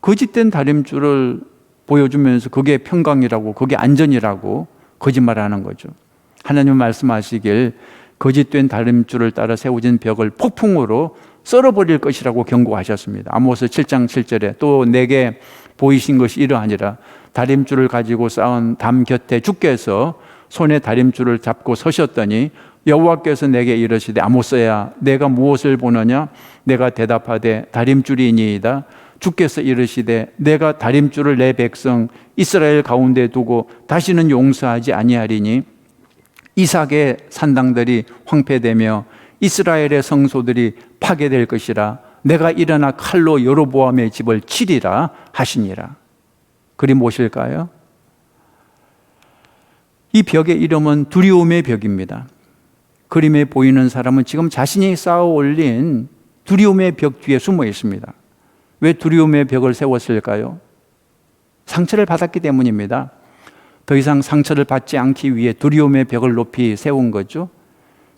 거짓된 다림줄을 보여주면서 그게 평강이라고, 그게 안전이라고 거짓말하는 거죠. 하나님 말씀하시길 거짓된 다림줄을 따라 세워진 벽을 폭풍으로 썰어버릴 것이라고 경고하셨습니다. 아모스 7장 7절에 또 내게 보이신 것이 이러하니라. 다림줄을 가지고 쌓은 담 곁에 주께서 손에 다림줄을 잡고 서셨더니 여호와께서 내게 이르시되 아모스야 내가 무엇을 보느냐? 내가 대답하되 다림줄이니이다. 주께서 이르시되 내가 다림줄을 내 백성 이스라엘 가운데 두고 다시는 용서하지 아니하리니 이삭의 산당들이 황폐되며 이스라엘의 성소들이 파괴될 것이라. 내가 일어나 칼로 여로보암의 집을 치리라 하시니라. 그림 무엇일까요? 이 벽의 이름은 두려움의 벽입니다. 그림에 보이는 사람은 지금 자신이 쌓아 올린 두려움의 벽 뒤에 숨어 있습니다. 왜 두려움의 벽을 세웠을까요? 상처를 받았기 때문입니다. 더 이상 상처를 받지 않기 위해 두려움의 벽을 높이 세운 거죠.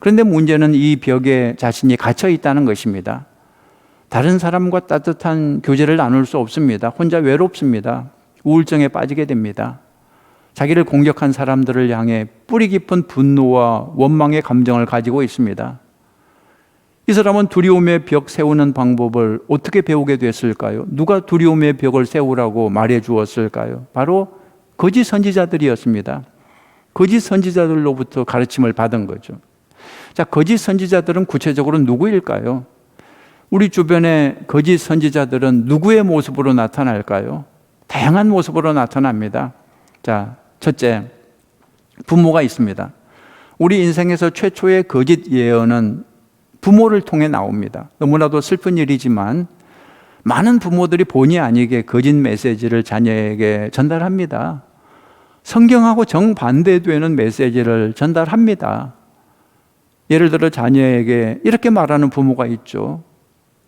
그런데 문제는 이 벽에 자신이 갇혀 있다는 것입니다. 다른 사람과 따뜻한 교제를 나눌 수 없습니다. 혼자 외롭습니다. 우울증에 빠지게 됩니다. 자기를 공격한 사람들을 향해 뿌리 깊은 분노와 원망의 감정을 가지고 있습니다. 이 사람은 두려움의 벽 세우는 방법을 어떻게 배우게 됐을까요? 누가 두려움의 벽을 세우라고 말해 주었을까요? 바로 거짓 선지자들이었습니다. 거짓 선지자들로부터 가르침을 받은 거죠. 자, 거짓 선지자들은 구체적으로 누구일까요? 우리 주변의 거짓 선지자들은 누구의 모습으로 나타날까요? 다양한 모습으로 나타납니다. 자, 첫째, 부모가 있습니다. 우리 인생에서 최초의 거짓 예언은 부모를 통해 나옵니다. 너무나도 슬픈 일이지만 많은 부모들이 본의 아니게 거짓 메시지를 자녀에게 전달합니다. 성경하고 정반대되는 메시지를 전달합니다. 예를 들어 자녀에게 이렇게 말하는 부모가 있죠.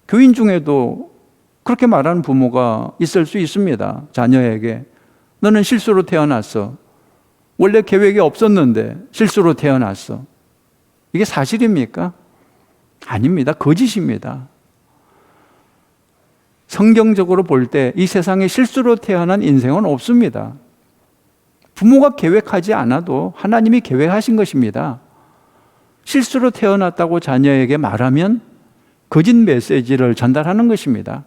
교인 중에도 그렇게 말하는 부모가 있을 수 있습니다. 자녀에게 너는 실수로 태어났어. 원래 계획이 없었는데 실수로 태어났어. 이게 사실입니까? 아닙니다. 거짓입니다. 성경적으로 볼 때 이 세상에 실수로 태어난 인생은 없습니다. 부모가 계획하지 않아도 하나님이 계획하신 것입니다. 실수로 태어났다고 자녀에게 말하면 거짓 메시지를 전달하는 것입니다.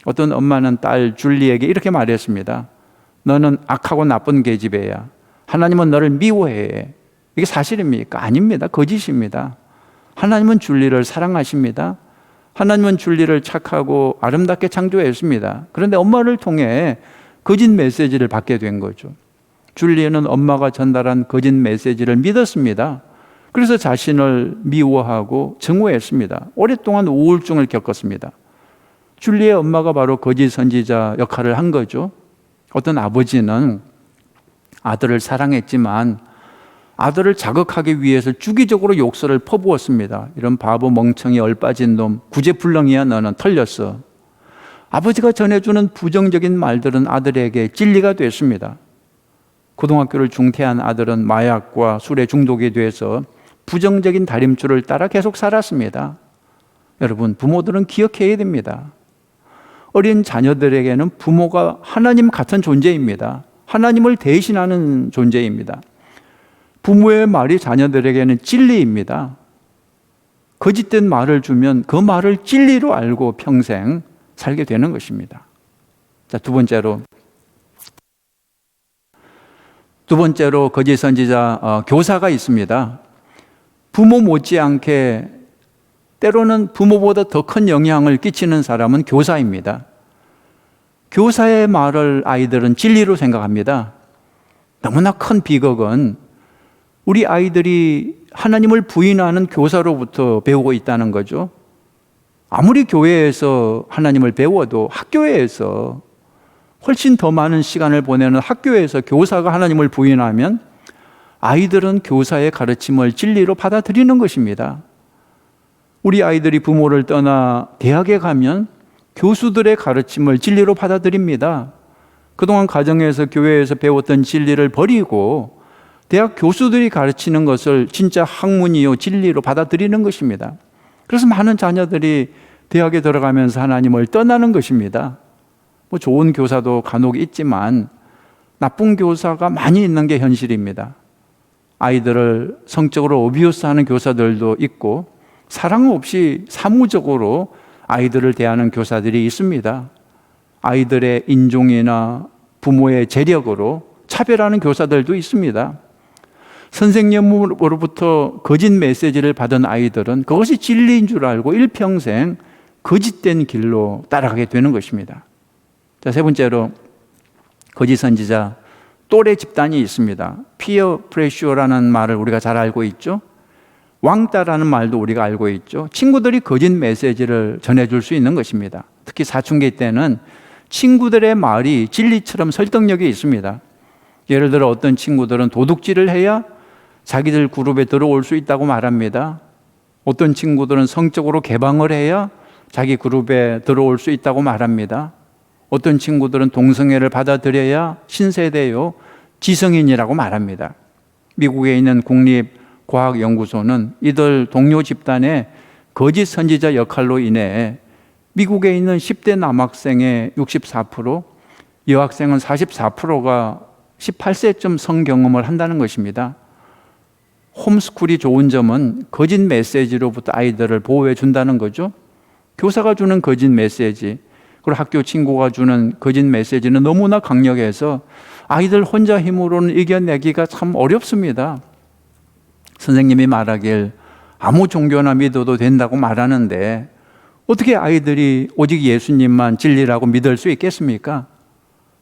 어떤 엄마는 딸 줄리에게 이렇게 말했습니다. 너는 악하고 나쁜 계집애야. 하나님은 너를 미워해. 이게 사실입니까? 아닙니다. 거짓입니다. 하나님은 줄리를 사랑하십니다. 하나님은 줄리를 착하고 아름답게 창조했습니다. 그런데 엄마를 통해 거짓 메시지를 받게 된 거죠. 줄리는 엄마가 전달한 거짓 메시지를 믿었습니다. 그래서 자신을 미워하고 증오했습니다. 오랫동안 우울증을 겪었습니다. 줄리의 엄마가 바로 거짓 선지자 역할을 한 거죠. 어떤 아버지는 아들을 사랑했지만 아들을 자극하기 위해서 주기적으로 욕설을 퍼부었습니다. 이런 바보 멍청이 얼빠진 놈, 구제불능이야 너는, 털렸어. 아버지가 전해주는 부정적인 말들은 아들에게 진리가 됐습니다. 고등학교를 중퇴한 아들은 마약과 술에 중독이 돼서 부정적인 다림줄을 따라 계속 살았습니다. 여러분, 부모들은 기억해야 됩니다. 어린 자녀들에게는 부모가 하나님 같은 존재입니다. 하나님을 대신하는 존재입니다. 부모의 말이 자녀들에게는 진리입니다. 거짓된 말을 주면 그 말을 진리로 알고 평생 살게 되는 것입니다. 자, 두 번째로 거짓 선지자 교사가 있습니다. 부모 못지않게 때로는 부모보다 더 큰 영향을 끼치는 사람은 교사입니다. 교사의 말을 아이들은 진리로 생각합니다. 너무나 큰 비극은 우리 아이들이 하나님을 부인하는 교사로부터 배우고 있다는 거죠. 아무리 교회에서 하나님을 배워도 학교에서 훨씬 더 많은 시간을 보내는 학교에서 교사가 하나님을 부인하면 아이들은 교사의 가르침을 진리로 받아들이는 것입니다. 우리 아이들이 부모를 떠나 대학에 가면 교수들의 가르침을 진리로 받아들입니다. 그동안 가정에서 교회에서 배웠던 진리를 버리고 대학 교수들이 가르치는 것을 진짜 학문이요 진리로 받아들이는 것입니다. 그래서 많은 자녀들이 대학에 들어가면서 하나님을 떠나는 것입니다. 뭐 좋은 교사도 간혹 있지만 나쁜 교사가 많이 있는 게 현실입니다. 아이들을 성적으로 어비우스하는 교사들도 있고 사랑 없이 사무적으로 아이들을 대하는 교사들이 있습니다. 아이들의 인종이나 부모의 재력으로 차별하는 교사들도 있습니다. 선생님으로부터 거짓 메시지를 받은 아이들은 그것이 진리인 줄 알고 일평생 거짓된 길로 따라가게 되는 것입니다. 자, 세 번째로 거짓 선지자 또래 집단이 있습니다. 피어 프레셔라는 말을 우리가 잘 알고 있죠. 왕따라는 말도 우리가 알고 있죠. 친구들이 거짓 메시지를 전해줄 수 있는 것입니다. 특히 사춘기 때는 친구들의 말이 진리처럼 설득력이 있습니다. 예를 들어 어떤 친구들은 도둑질을 해야 자기들 그룹에 들어올 수 있다고 말합니다. 어떤 친구들은 성적으로 개방을 해야 자기 그룹에 들어올 수 있다고 말합니다. 어떤 친구들은 동성애를 받아들여야 신세대요 지성인이라고 말합니다. 미국에 있는 국립과학연구소는 이들 동료 집단의 거짓 선지자 역할로 인해 미국에 있는 10대 남학생의 64%, 여학생은 44%가 18세쯤 성경험을 한다는 것입니다. 홈스쿨이 좋은 점은 거짓 메시지로부터 아이들을 보호해 준다는 거죠. 교사가 주는 거짓 메시지, 그리고 학교 친구가 주는 거짓 메시지는 너무나 강력해서 아이들 혼자 힘으로는 이겨내기가 참 어렵습니다. 선생님이 말하길 아무 종교나 믿어도 된다고 말하는데 어떻게 아이들이 오직 예수님만 진리라고 믿을 수 있겠습니까?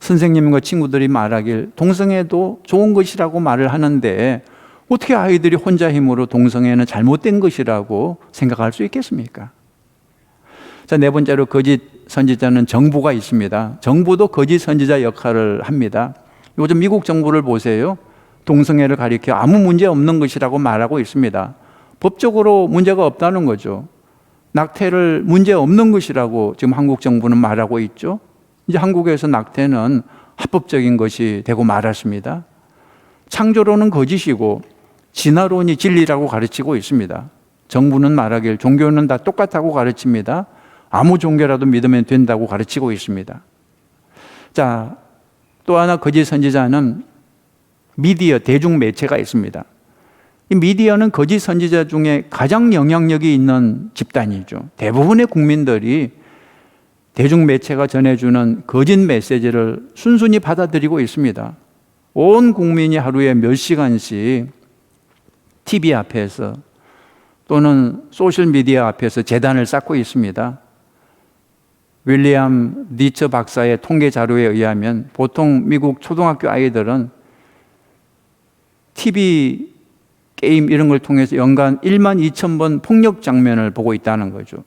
선생님과 친구들이 말하길 동성애도 좋은 것이라고 말을 하는데 어떻게 아이들이 혼자 힘으로 동성애는 잘못된 것이라고 생각할 수 있겠습니까? 자, 네 번째로 거짓 선지자는 정부가 있습니다. 정부도 거짓 선지자 역할을 합니다. 요즘 미국 정부를 보세요. 동성애를 가리켜 아무 문제 없는 것이라고 말하고 있습니다. 법적으로 문제가 없다는 거죠. 낙태를 문제 없는 것이라고 지금 한국 정부는 말하고 있죠. 이제 한국에서 낙태는 합법적인 것이 되고 말았습니다. 창조론은 거짓이고 진화론이 진리라고 가르치고 있습니다. 정부는 말하길 종교는 다 똑같다고 가르칩니다. 아무 종교라도 믿으면 된다고 가르치고 있습니다. 자, 또 하나 거짓 선지자는 미디어, 대중매체가 있습니다. 이 미디어는 거짓 선지자 중에 가장 영향력이 있는 집단이죠. 대부분의 국민들이 대중매체가 전해주는 거짓 메시지를 순순히 받아들이고 있습니다. 온 국민이 하루에 몇 시간씩 TV 앞에서 또는 소셜미디어 앞에서 재단을 쌓고 있습니다. 윌리엄 니처 박사의 통계 자료에 의하면 보통 미국 초등학교 아이들은 TV 게임 이런 걸 통해서 연간 1만 2천 번 폭력 장면을 보고 있다는 거죠.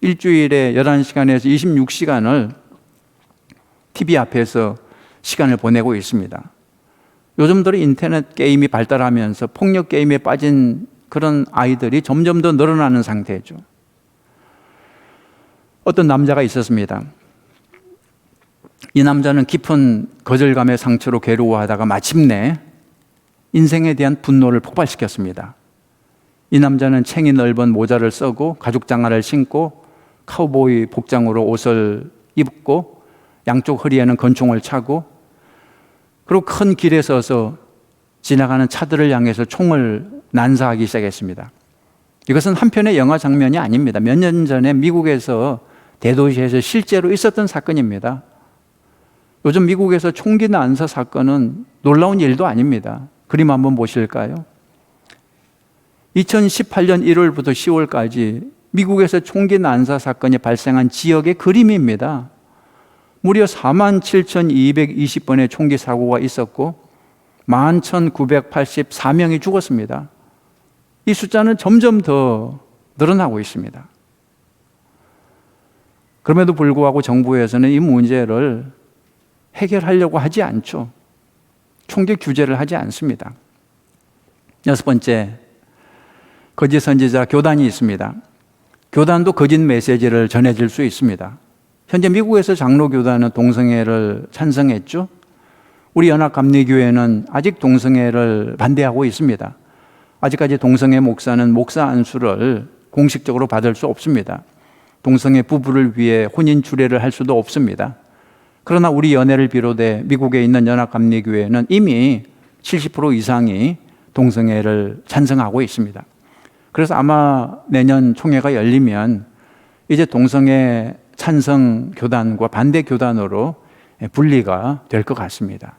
일주일에 11시간에서 26시간을 TV 앞에서 시간을 보내고 있습니다. 요즘 들어 인터넷 게임이 발달하면서 폭력 게임에 빠진 그런 아이들이 점점 더 늘어나는 상태죠. 어떤 남자가 있었습니다. 이 남자는 깊은 거절감의 상처로 괴로워하다가 마침내 인생에 대한 분노를 폭발시켰습니다. 이 남자는 챙이 넓은 모자를 쓰고 가죽 장화를 신고 카우보이 복장으로 옷을 입고 양쪽 허리에는 권총을 차고 그리고 큰 길에 서서 지나가는 차들을 향해서 총을 난사하기 시작했습니다. 이것은 한편의 영화 장면이 아닙니다. 몇 년 전에 미국에서 대도시에서 실제로 있었던 사건입니다. 요즘 미국에서 총기 난사 사건은 놀라운 일도 아닙니다. 그림 한번 보실까요? 2018년 1월부터 10월까지 미국에서 총기 난사 사건이 발생한 지역의 그림입니다. 무려 47,220번의 총기 사고가 있었고 11,984명이 죽었습니다. 이 숫자는 점점 더 늘어나고 있습니다. 그럼에도 불구하고 정부에서는 이 문제를 해결하려고 하지 않죠. 총기 규제를 하지 않습니다. 6번째, 거짓 선지자 교단이 있습니다. 교단도 거짓 메시지를 전해질 수 있습니다. 현재 미국에서 장로교단은 동성애를 찬성했죠. 우리 연합감리교회는 아직 동성애를 반대하고 있습니다. 아직까지 동성애 목사는 목사 안수를 공식적으로 받을 수 없습니다. 동성애 부부를 위해 혼인 주례를 할 수도 없습니다. 그러나 우리 연회를 비롯해 미국에 있는 연합감리교회는 이미 70% 이상이 동성애를 찬성하고 있습니다. 그래서 아마 내년 총회가 열리면 이제 동성애 찬성 교단과 반대 교단으로 분리가 될 것 같습니다.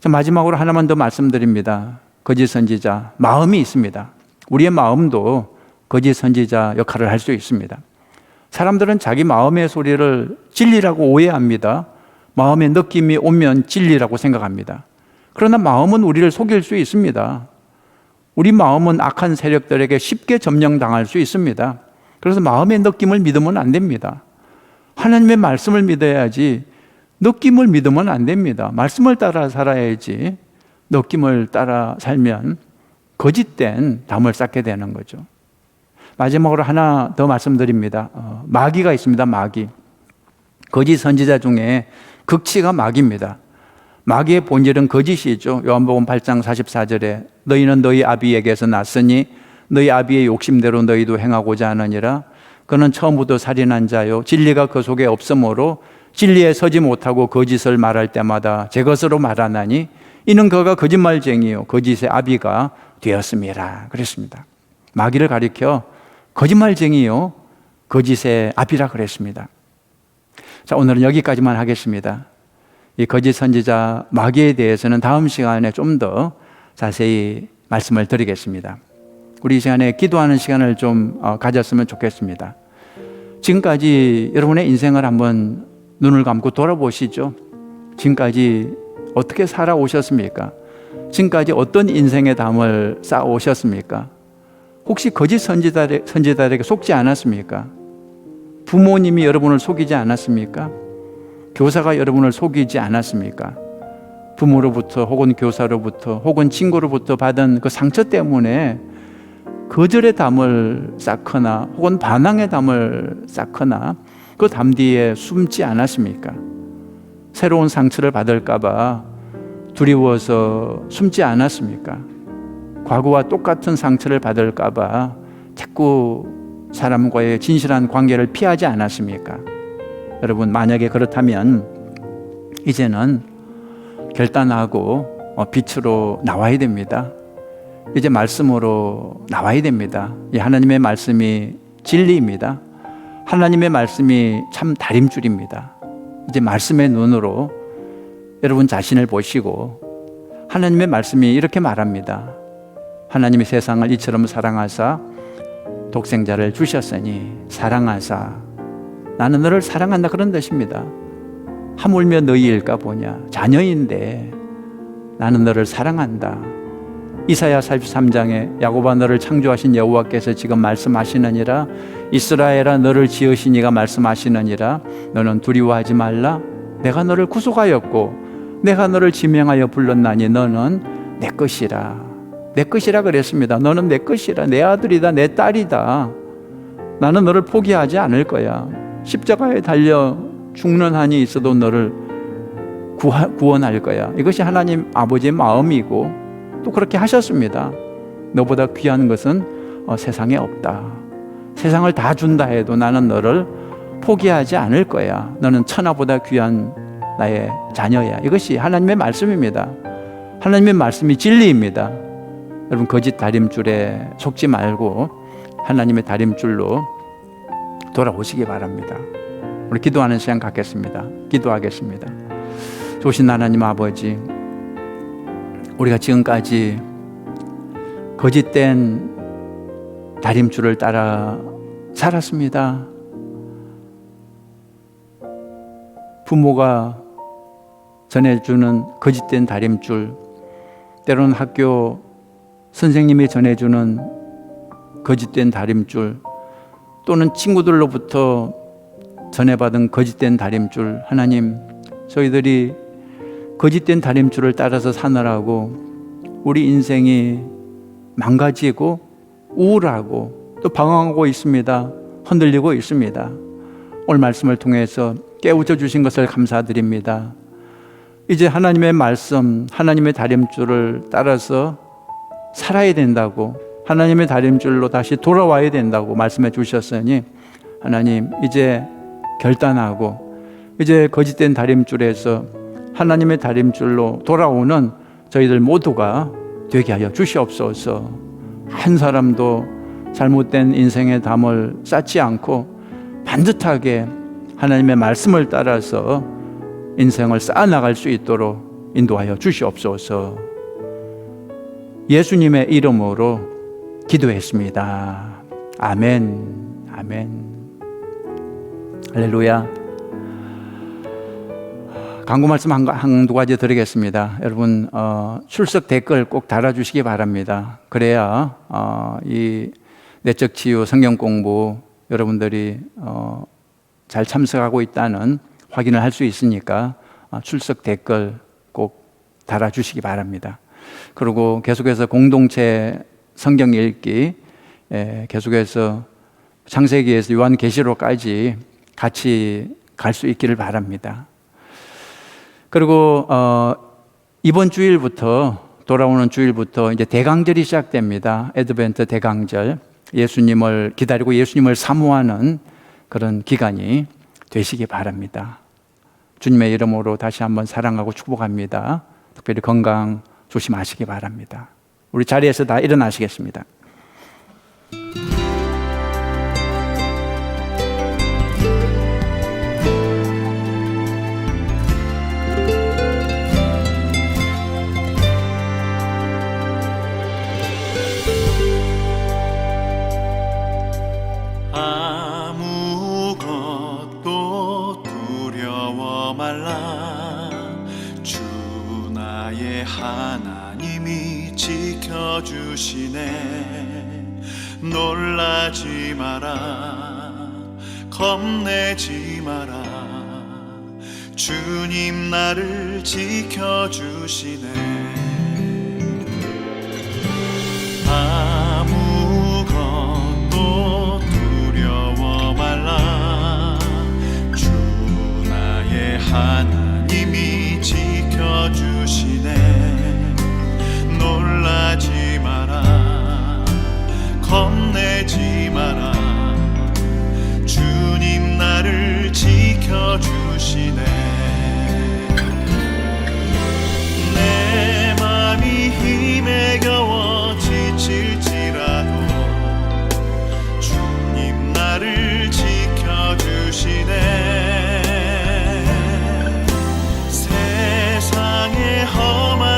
자, 마지막으로 하나만 더 말씀드립니다. 거짓 선지자, 마음이 있습니다. 우리의 마음도 거짓 선지자 역할을 할 수 있습니다. 사람들은 자기 마음의 소리를 진리라고 오해합니다. 마음의 느낌이 오면 진리라고 생각합니다. 그러나 마음은 우리를 속일 수 있습니다. 우리 마음은 악한 세력들에게 쉽게 점령당할 수 있습니다. 그래서 마음의 느낌을 믿으면 안 됩니다. 하나님의 말씀을 믿어야지 느낌을 믿으면 안 됩니다. 말씀을 따라 살아야지 느낌을 따라 살면 거짓된 담을 쌓게 되는 거죠. 마지막으로 하나 더 말씀드립니다. 마귀가 있습니다. 마귀. 거짓 선지자 중에 극치가 마귀입니다. 마귀의 본질은 거짓이죠. 요한복음 8장 44절에 너희는 너희 아비에게서 났으니 너희 아비의 욕심대로 너희도 행하고자 하느니라. 그는 처음부터 살인한 자요 진리가 그 속에 없으므로 진리에 서지 못하고 거짓을 말할 때마다 제 것으로 말하나니 이는 그가 거짓말쟁이요 거짓의 아비가 되었음이라 그랬습니다. 마귀를 가리켜 거짓말쟁이요 거짓의 아비라 그랬습니다. 자, 오늘은 여기까지만 하겠습니다. 이 거짓 선지자 마귀에 대해서는 다음 시간에 좀 더 자세히 말씀을 드리겠습니다. 우리 이 시간에 기도하는 시간을 좀 가졌으면 좋겠습니다. 지금까지 여러분의 인생을 한번 눈을 감고 돌아보시죠. 지금까지 어떻게 살아오셨습니까? 지금까지 어떤 인생의 담을 쌓아오셨습니까? 혹시 거짓 선지자들에게 속지 않았습니까? 부모님이 여러분을 속이지 않았습니까? 교사가 여러분을 속이지 않았습니까? 부모로부터 혹은 교사로부터 혹은 친구로부터 받은 그 상처 때문에 거절의 담을 쌓거나 혹은 반항의 담을 쌓거나 그 담 뒤에 숨지 않았습니까? 새로운 상처를 받을까 봐 두려워서 숨지 않았습니까? 과거와 똑같은 상처를 받을까 봐 자꾸 사람과의 진실한 관계를 피하지 않았습니까? 여러분, 만약에 그렇다면 이제는 결단하고 빛으로 나와야 됩니다. 이제 말씀으로 나와야 됩니다. 이 하나님의 말씀이 진리입니다. 하나님의 말씀이 참 다림줄입니다. 이제 말씀의 눈으로 여러분 자신을 보시고 하나님의 말씀이 이렇게 말합니다. 하나님이 세상을 이처럼 사랑하사 독생자를 주셨으니 사랑하사 나는 너를 사랑한다 그런 뜻입니다. 하물며 너희일까 보냐 자녀인데 나는 너를 사랑한다. 이사야 43장에 야곱아 너를 창조하신 여호와께서 지금 말씀하시느니라 이스라엘아 너를 지으신 이가 말씀하시느니라 너는 두려워하지 말라 내가 너를 구속하였고 내가 너를 지명하여 불렀나니 너는 내 것이라 내 것이라 그랬습니다. 너는 내 것이라 내 아들이다 내 딸이다. 나는 너를 포기하지 않을 거야. 십자가에 달려 죽는 한이 있어도 너를 구원할 거야. 이것이 하나님 아버지의 마음이고 또 그렇게 하셨습니다. 너보다 귀한 것은 세상에 없다. 세상을 다 준다 해도 나는 너를 포기하지 않을 거야. 너는 천하보다 귀한 나의 자녀야. 이것이 하나님의 말씀입니다. 하나님의 말씀이 진리입니다. 여러분 거짓 다림줄에 속지 말고 하나님의 다림줄로 돌아오시기 바랍니다. 우리 기도하는 시간 갖겠습니다. 기도하겠습니다. 좋으신 하나님 아버지, 우리가 지금까지 거짓된 다림줄을 따라 살았습니다. 부모가 전해주는 거짓된 다림줄, 때로는 학교 선생님이 전해주는 거짓된 다림줄, 또는 친구들로부터 전해받은 거짓된 다림줄, 하나님, 저희들이 거짓된 다림줄을 따라서 사느라고 우리 인생이 망가지고 우울하고 또 방황하고 있습니다. 흔들리고 있습니다. 오늘 말씀을 통해서 깨우쳐 주신 것을 감사드립니다. 이제 하나님의 말씀, 하나님의 다림줄을 따라서 살아야 된다고, 하나님의 다림줄로 다시 돌아와야 된다고 말씀해 주셨으니 하나님 이제 결단하고 이제 거짓된 다림줄에서 하나님의 다림줄로 돌아오는 저희들 모두가 되게 하여 주시옵소서. 한 사람도 잘못된 인생의 담을 쌓지 않고 반듯하게 하나님의 말씀을 따라서 인생을 쌓아나갈 수 있도록 인도하여 주시옵소서. 예수님의 이름으로 기도했습니다. 아멘. 아멘. 할렐루야. 광고 말씀 한두 가지 드리겠습니다. 여러분 출석 댓글 꼭 달아주시기 바랍니다. 그래야 이 내적 치유 성경 공부 여러분들이 잘 참석하고 있다는 확인을 할 수 있으니까 출석 댓글 꼭 달아주시기 바랍니다. 그리고 계속해서 공동체 성경 읽기, 계속해서 창세기에서 요한계시록까지 같이 갈 수 있기를 바랍니다. 그리고 이번 주일부터, 돌아오는 주일부터 이제 대강절이 시작됩니다. 애드벤트 대강절, 예수님을 기다리고 예수님을 사모하는 그런 기간이 되시기 바랍니다. 주님의 이름으로 다시 한번 사랑하고 축복합니다. 특별히 건강 조심하시기 바랍니다. 우리 자리에서 다 일어나시겠습니다. 아무것도 두려워 말라. 주 나의 하나님이 지켜주시네. 놀라지 마라. 겁내지 마라. 주님 나를 지켜주시네. 아무것도 두려워 말라. 주 나의 하나님이 지켜주시네. 놀라지 마라. 겁내지 마라. 주님 나를 지켜주시네. 내 맘이 힘에 겨워 지칠지라도 주님 나를 지켜주시네. 세상의 험한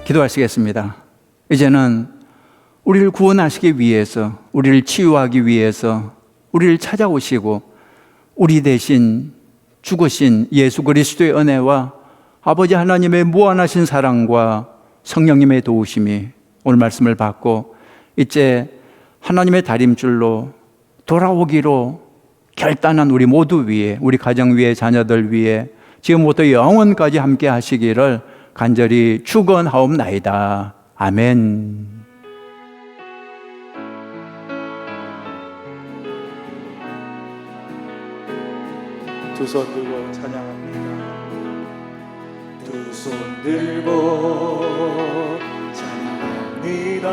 기도하시겠습니다. 이제는 우리를 구원하시기 위해서, 우리를 치유하기 위해서 우리를 찾아오시고 우리 대신 죽으신 예수 그리스도의 은혜와 아버지 하나님의 무한하신 사랑과 성령님의 도우심이 오늘 말씀을 받고 이제 하나님의 다림줄로 돌아오기로 결단한 우리 모두 위에, 우리 가정 위에, 자녀들 위에 지금부터 영원까지 함께 하시기를 간절히 축원하옵나이다. 아멘. 두 손 들고 찬양합니다. 두 손 들고 찬양합니다.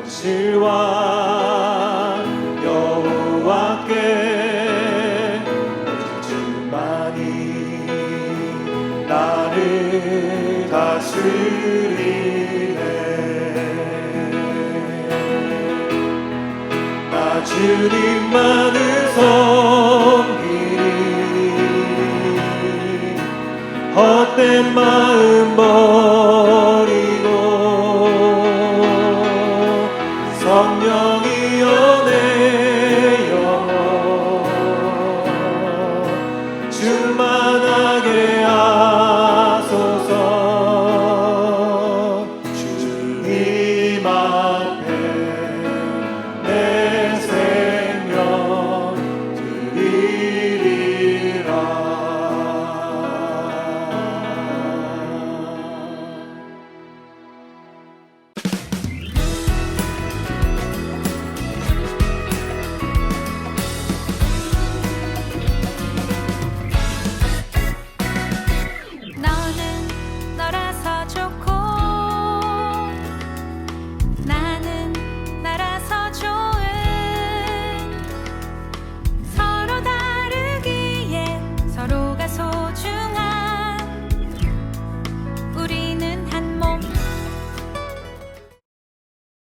오실 왕 여호와께 오직 주만이 나를 다스리네. 나 주님만을 섬기리. 헛된 마음